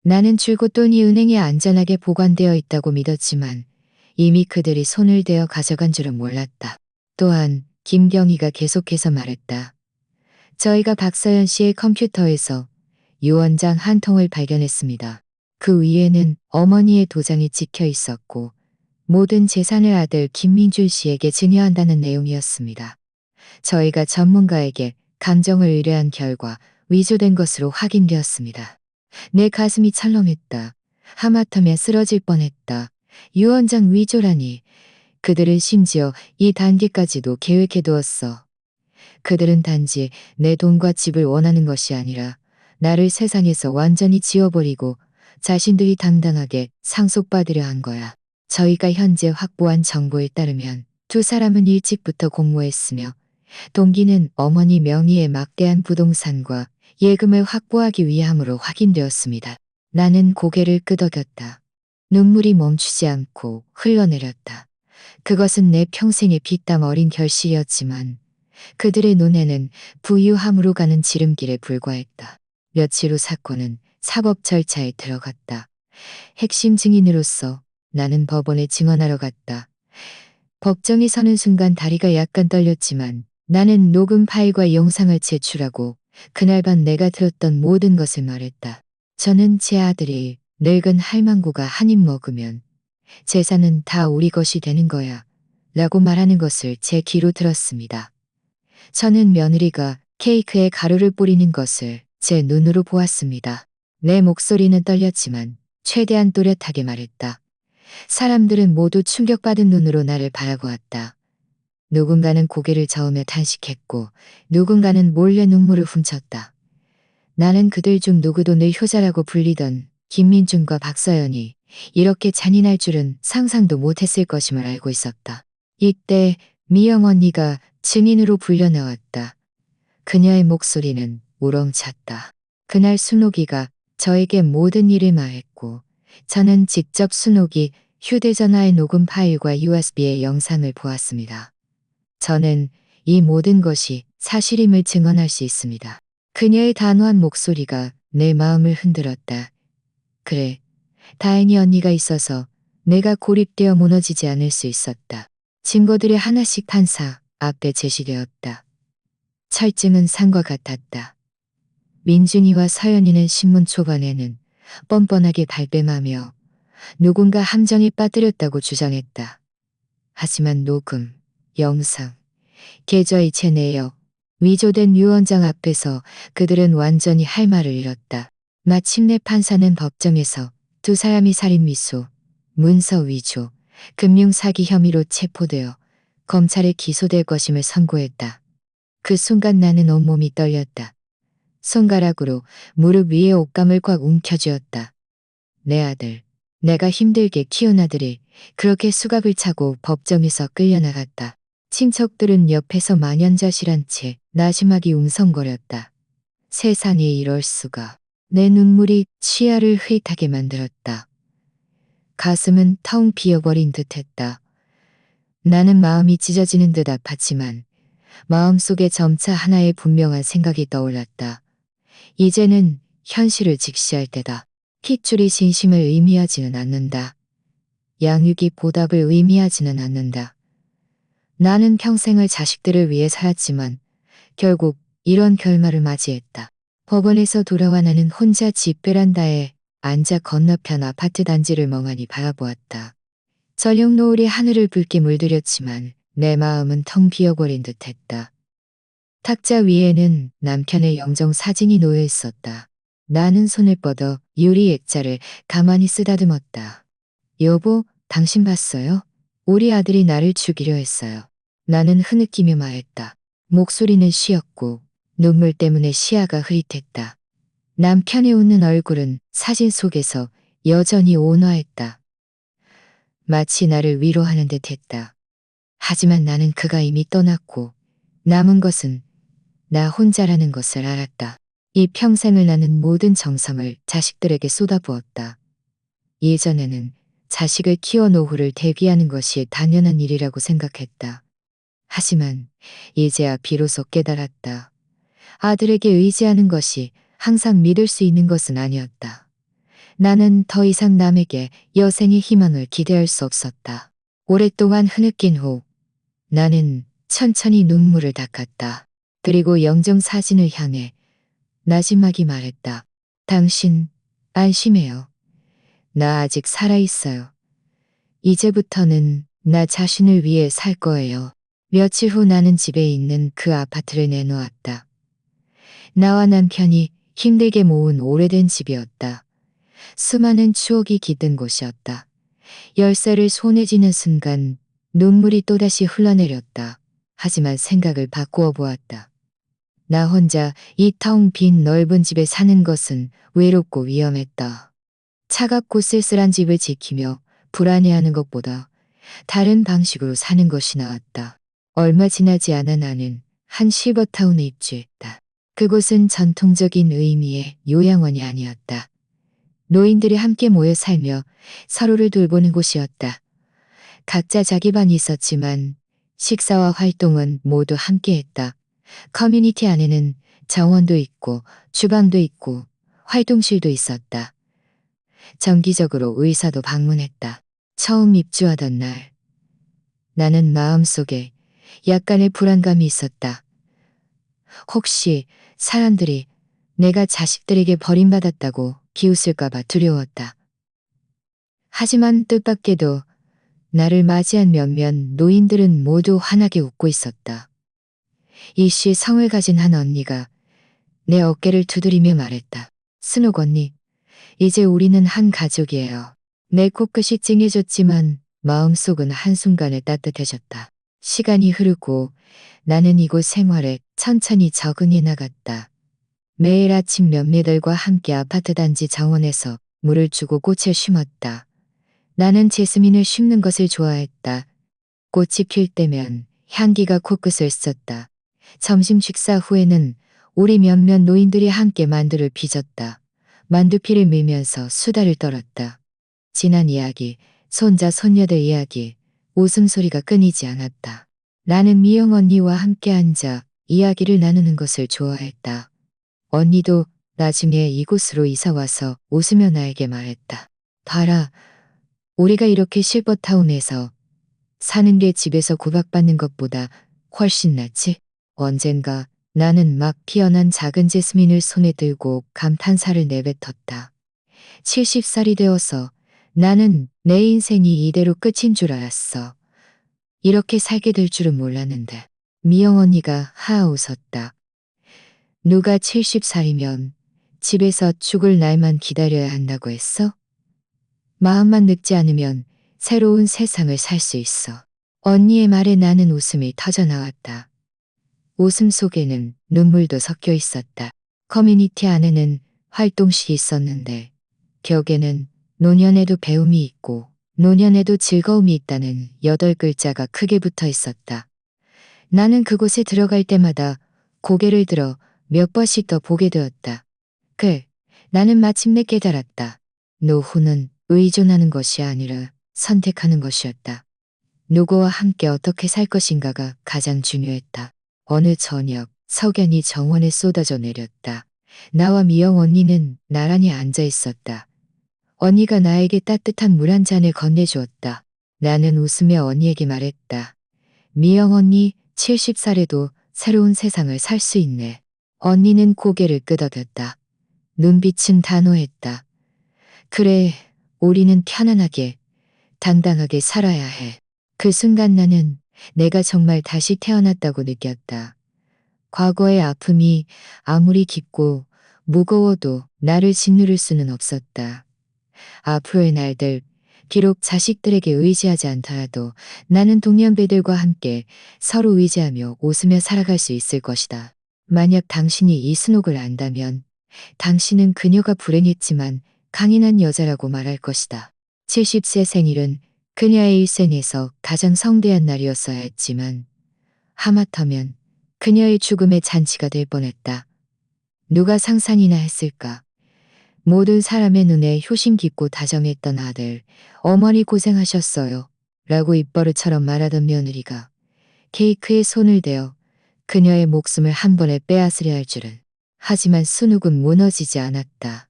나는 줄곧 돈이 은행에 안전하게 보관되어 있다고 믿었지만 이미 그들이 손을 대어 가져간 줄은 몰랐다. 또한 김경희가 계속해서 말했다. 저희가 박서연 씨의 컴퓨터에서 유언장 한 통을 발견했습니다. 그 위에는 어머니의 도장이 찍혀 있었고 모든 재산을 아들 김민준 씨에게 증여한다는 내용이었습니다. 저희가 전문가에게 감정을 의뢰한 결과 위조된 것으로 확인되었습니다. 내 가슴이 철렁했다. 하마터면 쓰러질 뻔했다. 유언장 위조라니. 그들은 심지어 이 단계까지도 계획해두었어. 그들은 단지 내 돈과 집을 원하는 것이 아니라 나를 세상에서 완전히 지워버리고 자신들이 당당하게 상속받으려 한 거야. 저희가 현재 확보한 정보에 따르면 두 사람은 일찍부터 공모했으며 동기는 어머니 명의의 막대한 부동산과 예금을 확보하기 위함으로 확인되었습니다. 나는 고개를 끄덕였다. 눈물이 멈추지 않고 흘러내렸다. 그것은 내 평생의 피땀 어린 결실이었지만 그들의 눈에는 부유함으로 가는 지름길에 불과했다. 며칠 후 사건은 사법 절차에 들어갔다. 핵심 증인으로서 나는 법원에 증언하러 갔다. 법정에 서는 순간 다리가 약간 떨렸지만 나는 녹음 파일과 영상을 제출하고 그날 밤 내가 들었던 모든 것을 말했다. 저는 제 아들이 늙은 할망구가 한 입 먹으면 재산은 다 우리 것이 되는 거야 라고 말하는 것을 제 귀로 들었습니다. 저는 며느리가 케이크에 가루를 뿌리는 것을 제 눈으로 보았습니다. 내 목소리는 떨렸지만 최대한 또렷하게 말했다. 사람들은 모두 충격받은 눈으로 나를 바라보았다. 누군가는 고개를 저으며 탄식했고 누군가는 몰래 눈물을 훔쳤다. 나는 그들 중 누구도 늘 효자라고 불리던 김민준과 박서연이 이렇게 잔인할 줄은 상상도 못했을 것임을 알고 있었다. 이때 미영 언니가 증인으로 불려 나왔다. 그녀의 목소리는 우렁찼다. 그날 순옥이가 저에게 모든 일을 말했고 저는 직접 순옥이 휴대전화의 녹음 파일과 USB의 영상을 보았습니다. 저는 이 모든 것이 사실임을 증언할 수 있습니다. 그녀의 단호한 목소리가 내 마음을 흔들었다. 그래, 다행히 언니가 있어서 내가 고립되어 무너지지 않을 수 있었다. 증거들이 하나씩 판사 앞에 제시되었다. 철증은 산과 같았다. 민준이와 서연이는 신문 초반에는 뻔뻔하게 발뺌하며 누군가 함정에 빠뜨렸다고 주장했다. 하지만 녹음, 영상, 계좌이체 내역, 위조된 유언장 앞에서 그들은 완전히 할 말을 잃었다. 마침내 판사는 법정에서 두 사람이 살인미수, 문서 위조, 금융사기 혐의로 체포되어 검찰에 기소될 것임을 선고했다. 그 순간 나는 온몸이 떨렸다. 손가락으로 무릎 위에 옷감을 꽉 움켜쥐었다. 내 아들, 내가 힘들게 키운 아들이 그렇게 수갑을 차고 법정에서 끌려나갔다. 친척들은 옆에서 만연자실한 채 나지막이 웅성거렸다. 세상에 이럴 수가. 내 눈물이 치아를 흐릿하게 만들었다. 가슴은 텅 비어버린 듯했다. 나는 마음이 찢어지는 듯 아팠지만 마음속에 점차 하나의 분명한 생각이 떠올랐다. 이제는 현실을 직시할 때다. 핏줄이 진심을 의미하지는 않는다. 양육이 보답을 의미하지는 않는다. 나는 평생을 자식들을 위해 살았지만 결국 이런 결말을 맞이했다. 법원에서 돌아와 나는 혼자 집 베란다에 앉아 건너편 아파트 단지를 멍하니 바라보았다. 저녁 노을이 하늘을 붉게 물들였지만 내 마음은 텅 비어버린 듯했다. 탁자 위에는 남편의 영정 사진이 놓여 있었다. 나는 손을 뻗어 유리 액자를 가만히 쓰다듬었다. 여보, 당신 봤어요? 우리 아들이 나를 죽이려 했어요. 나는 흐느끼며 말했다. 목소리는 쉬었고 눈물 때문에 시야가 흐릿했다. 남편의 웃는 얼굴은 사진 속에서 여전히 온화했다. 마치 나를 위로하는 듯 했다. 하지만 나는 그가 이미 떠났고 남은 것은 나 혼자라는 것을 알았다. 이 평생을 나는 모든 정성을 자식들에게 쏟아부었다. 예전에는 자식을 키워 노후를 대비하는 것이 당연한 일이라고 생각했다. 하지만 이제야 비로소 깨달았다. 아들에게 의지하는 것이 항상 믿을 수 있는 것은 아니었다. 나는 더 이상 남에게 여생의 희망을 기대할 수 없었다. 오랫동안 흐느낀 후 나는 천천히 눈물을 닦았다. 그리고 영정 사진을 향해 나지막이 말했다. 당신 안심해요. 나 아직 살아있어요. 이제부터는 나 자신을 위해 살 거예요. 며칠 후 나는 집에 있는 그 아파트를 내놓았다. 나와 남편이 힘들게 모은 오래된 집이었다. 수많은 추억이 깃든 곳이었다. 열쇠를 손에 쥐는 순간 눈물이 또다시 흘러내렸다. 하지만 생각을 바꾸어 보았다. 나 혼자 이 텅 빈 넓은 집에 사는 것은 외롭고 위험했다. 차갑고 쓸쓸한 집을 지키며 불안해하는 것보다 다른 방식으로 사는 것이 나았다. 얼마 지나지 않아 나는 한 실버타운에 입주했다. 그곳은 전통적인 의미의 요양원이 아니었다. 노인들이 함께 모여 살며 서로를 돌보는 곳이었다. 각자 자기 반이 있었지만 식사와 활동은 모두 함께했다. 커뮤니티 안에는 정원도 있고 주방도 있고 활동실도 있었다. 정기적으로 의사도 방문했다. 처음 입주하던 날 나는 마음속에 약간의 불안감이 있었다. 혹시 사람들이 내가 자식들에게 버림받았다고 비웃을까봐 두려웠다. 하지만 뜻밖에도 나를 맞이한 몇몇 노인들은 모두 환하게 웃고 있었다. 일시 성을 가진 한 언니가 내 어깨를 두드리며 말했다. 스녹 언니, 이제 우리는 한 가족이에요. 내 코끝이 찡해졌지만 마음속은 한순간에 따뜻해졌다. 시간이 흐르고 나는 이곳 생활에 천천히 적응해 나갔다. 매일 아침 몇매들과 함께 아파트 단지 정원에서 물을 주고 꽃을 심었다. 나는 제스민을 심는 것을 좋아했다. 꽃이 필 때면 향기가 코끝을 썼다. 점심 식사 후에는 우리 몇몇 노인들이 함께 만두를 빚었다. 만두피를 밀면서 수다를 떨었다. 지난 이야기, 손자 손녀들 이야기, 웃음소리가 끊이지 않았다. 나는 미영 언니와 함께 앉아 이야기를 나누는 것을 좋아했다. 언니도 나중에 이곳으로 이사와서 웃으며 나에게 말했다. 봐라, 우리가 이렇게 실버타운에서 사는 게 집에서 구박받는 것보다 훨씬 낫지? 언젠가 나는 막 피어난 작은 제스민을 손에 들고 감탄사를 내뱉었다. 70살이 되어서 나는 내 인생이 이대로 끝인 줄 알았어. 이렇게 살게 될 줄은 몰랐는데. 미영 언니가 하아 웃었다. 누가 70살이면 집에서 죽을 날만 기다려야 한다고 했어? 마음만 늙지 않으면 새로운 세상을 살 수 있어. 언니의 말에 나는 웃음이 터져나왔다. 웃음 속에는 눈물도 섞여 있었다. 커뮤니티 안에는 활동실이 있었는데 벽에는 노년에도 배움이 있고 노년에도 즐거움이 있다는 8글자가 크게 붙어 있었다. 나는 그곳에 들어갈 때마다 고개를 들어 몇 번씩 더 보게 되었다. 나는 마침내 깨달았다. 노후는 의존하는 것이 아니라 선택하는 것이었다. 누구와 함께 어떻게 살 것인가가 가장 중요했다. 어느 저녁 석연이 정원에 쏟아져 내렸다. 나와 미영 언니는 나란히 앉아 있었다. 언니가 나에게 따뜻한 물 한 잔을 건네주었다. 나는 웃으며 언니에게 말했다. 미영 언니 70살에도 새로운 세상을 살 수 있네. 언니는 고개를 끄덕였다. 눈빛은 단호했다. 그래, 우리는 편안하게, 당당하게 살아야 해. 그 순간 나는 내가 정말 다시 태어났다고 느꼈다. 과거의 아픔이 아무리 깊고 무거워도 나를 짓누를 수는 없었다. 앞으로의 날들 비록 자식들에게 의지하지 않더라도 나는 동년배들과 함께 서로 의지하며 웃으며 살아갈 수 있을 것이다. 만약 당신이 이순옥을 안다면 당신은 그녀가 불행했지만 강인한 여자라고 말할 것이다. 70세 생일은 그녀의 일생에서 가장 성대한 날이었어야 했지만 하마터면 그녀의 죽음의 잔치가 될 뻔했다. 누가 상상이나 했을까? 모든 사람의 눈에 효심 깊고 다정했던 아들, 어머니 고생하셨어요. 라고 입버릇처럼 말하던 며느리가 케이크에 손을 대어 그녀의 목숨을 한 번에 빼앗으려 할 줄은. 하지만 순욱은 무너지지 않았다.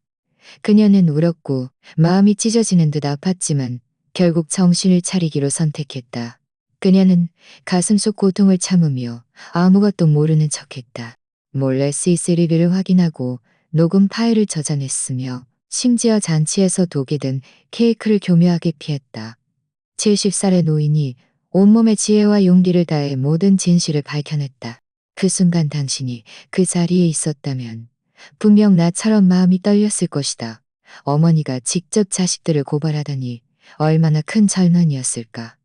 그녀는 울었고 마음이 찢어지는 듯 아팠지만 결국 정신을 차리기로 선택했다. 그녀는 가슴속 고통을 참으며 아무것도 모르는 척했다. 몰래 CCTV를 확인하고 녹음 파일을 저장했으며 심지어 잔치에서 독이 든 케이크를 교묘하게 피했다. 70살의 노인이 온몸의 지혜와 용기를 다해 모든 진실을 밝혀냈다. 그 순간 당신이 그 자리에 있었다면 분명 나처럼 마음이 떨렸을 것이다. 어머니가 직접 자식들을 고발하다니 얼마나 큰 절망이었을까.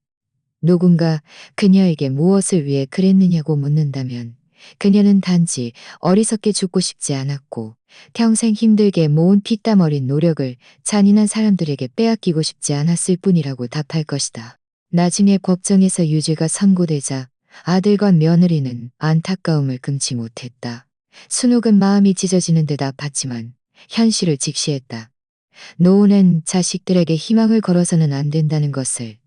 누군가 그녀에게 무엇을 위해 그랬느냐고 묻는다면 그녀는 단지 어리석게 죽고 싶지 않았고 평생 힘들게 모은 피땀 어린 노력을 잔인한 사람들에게 빼앗기고 싶지 않았을 뿐이라고 답할 것이다. 나중에 법정에서 유죄가 선고되자 아들과 며느리는 안타까움을 금치 못했다. 순욱은 마음이 찢어지는 듯 아팠지만 현실을 직시했다. 노은은 자식들에게 희망을 걸어서는 안 된다는 것을.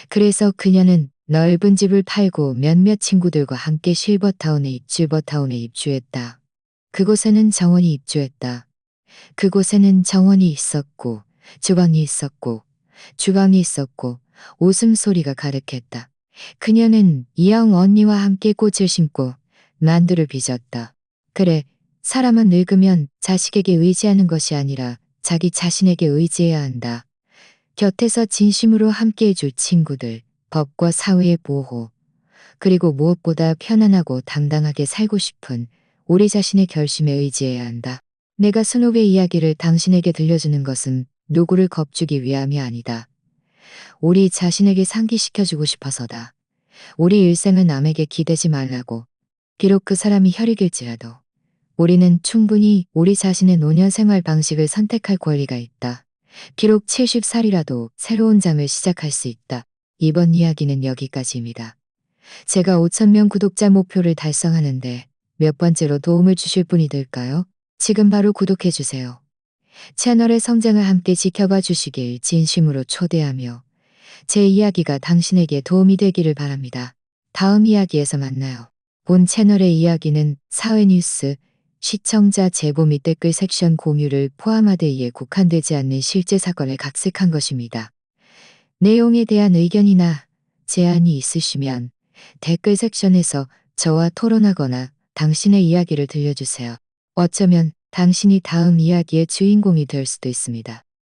그래서 그녀는 넓은 집을 팔고 몇몇 친구들과 함께 실버타운에 입주했다. 그곳에는 정원이 입주했다. 그곳에는 정원이 있었고 주방이 있었고 주방이 있었고 웃음소리가 가득했다. 그녀는 이영 언니와 함께 꽃을 심고 만두를 빚었다. 그래, 사람은 늙으면 자식에게 의지하는 것이 아니라 자기 자신에게 의지해야 한다. 곁에서 진심으로 함께해줄 친구들, 법과 사회의 보호, 그리고 무엇보다 편안하고 당당하게 살고 싶은 우리 자신의 결심에 의지해야 한다. 내가 순옥의 이야기를 당신에게 들려주는 것은 누구를 겁주기 위함이 아니다. 우리 자신에게 상기시켜주고 싶어서다. 우리 일생을 남에게 기대지 말라고. 비록 그 사람이 혈육일지라도 우리는 충분히 우리 자신의 노년 생활 방식을 선택할 권리가 있다. 비록 70살이라도 새로운 장을 시작할 수 있다. 이번 이야기는 여기까지입니다. 제가 5,000명 구독자 목표를 달성하는데 몇 번째로 도움을 주실 분이 될까요? 지금 바로 구독해주세요. 채널의 성장을 함께 지켜봐 주시길 진심으로 초대하며 제 이야기가 당신에게 도움이 되기를 바랍니다. 다음 이야기에서 만나요. 본 채널의 이야기는 사회뉴스, 시청자 제보 및 댓글 섹션 공유를 포함하되 국한되지 않는 실제 사건을 각색한 것입니다. 내용에 대한 의견이나 제안이 있으시면 댓글 섹션에서 저와 토론하거나 당신의 이야기를 들려주세요. 어쩌면 당신이 다음 이야기의 주인공이 될 수도 있습니다.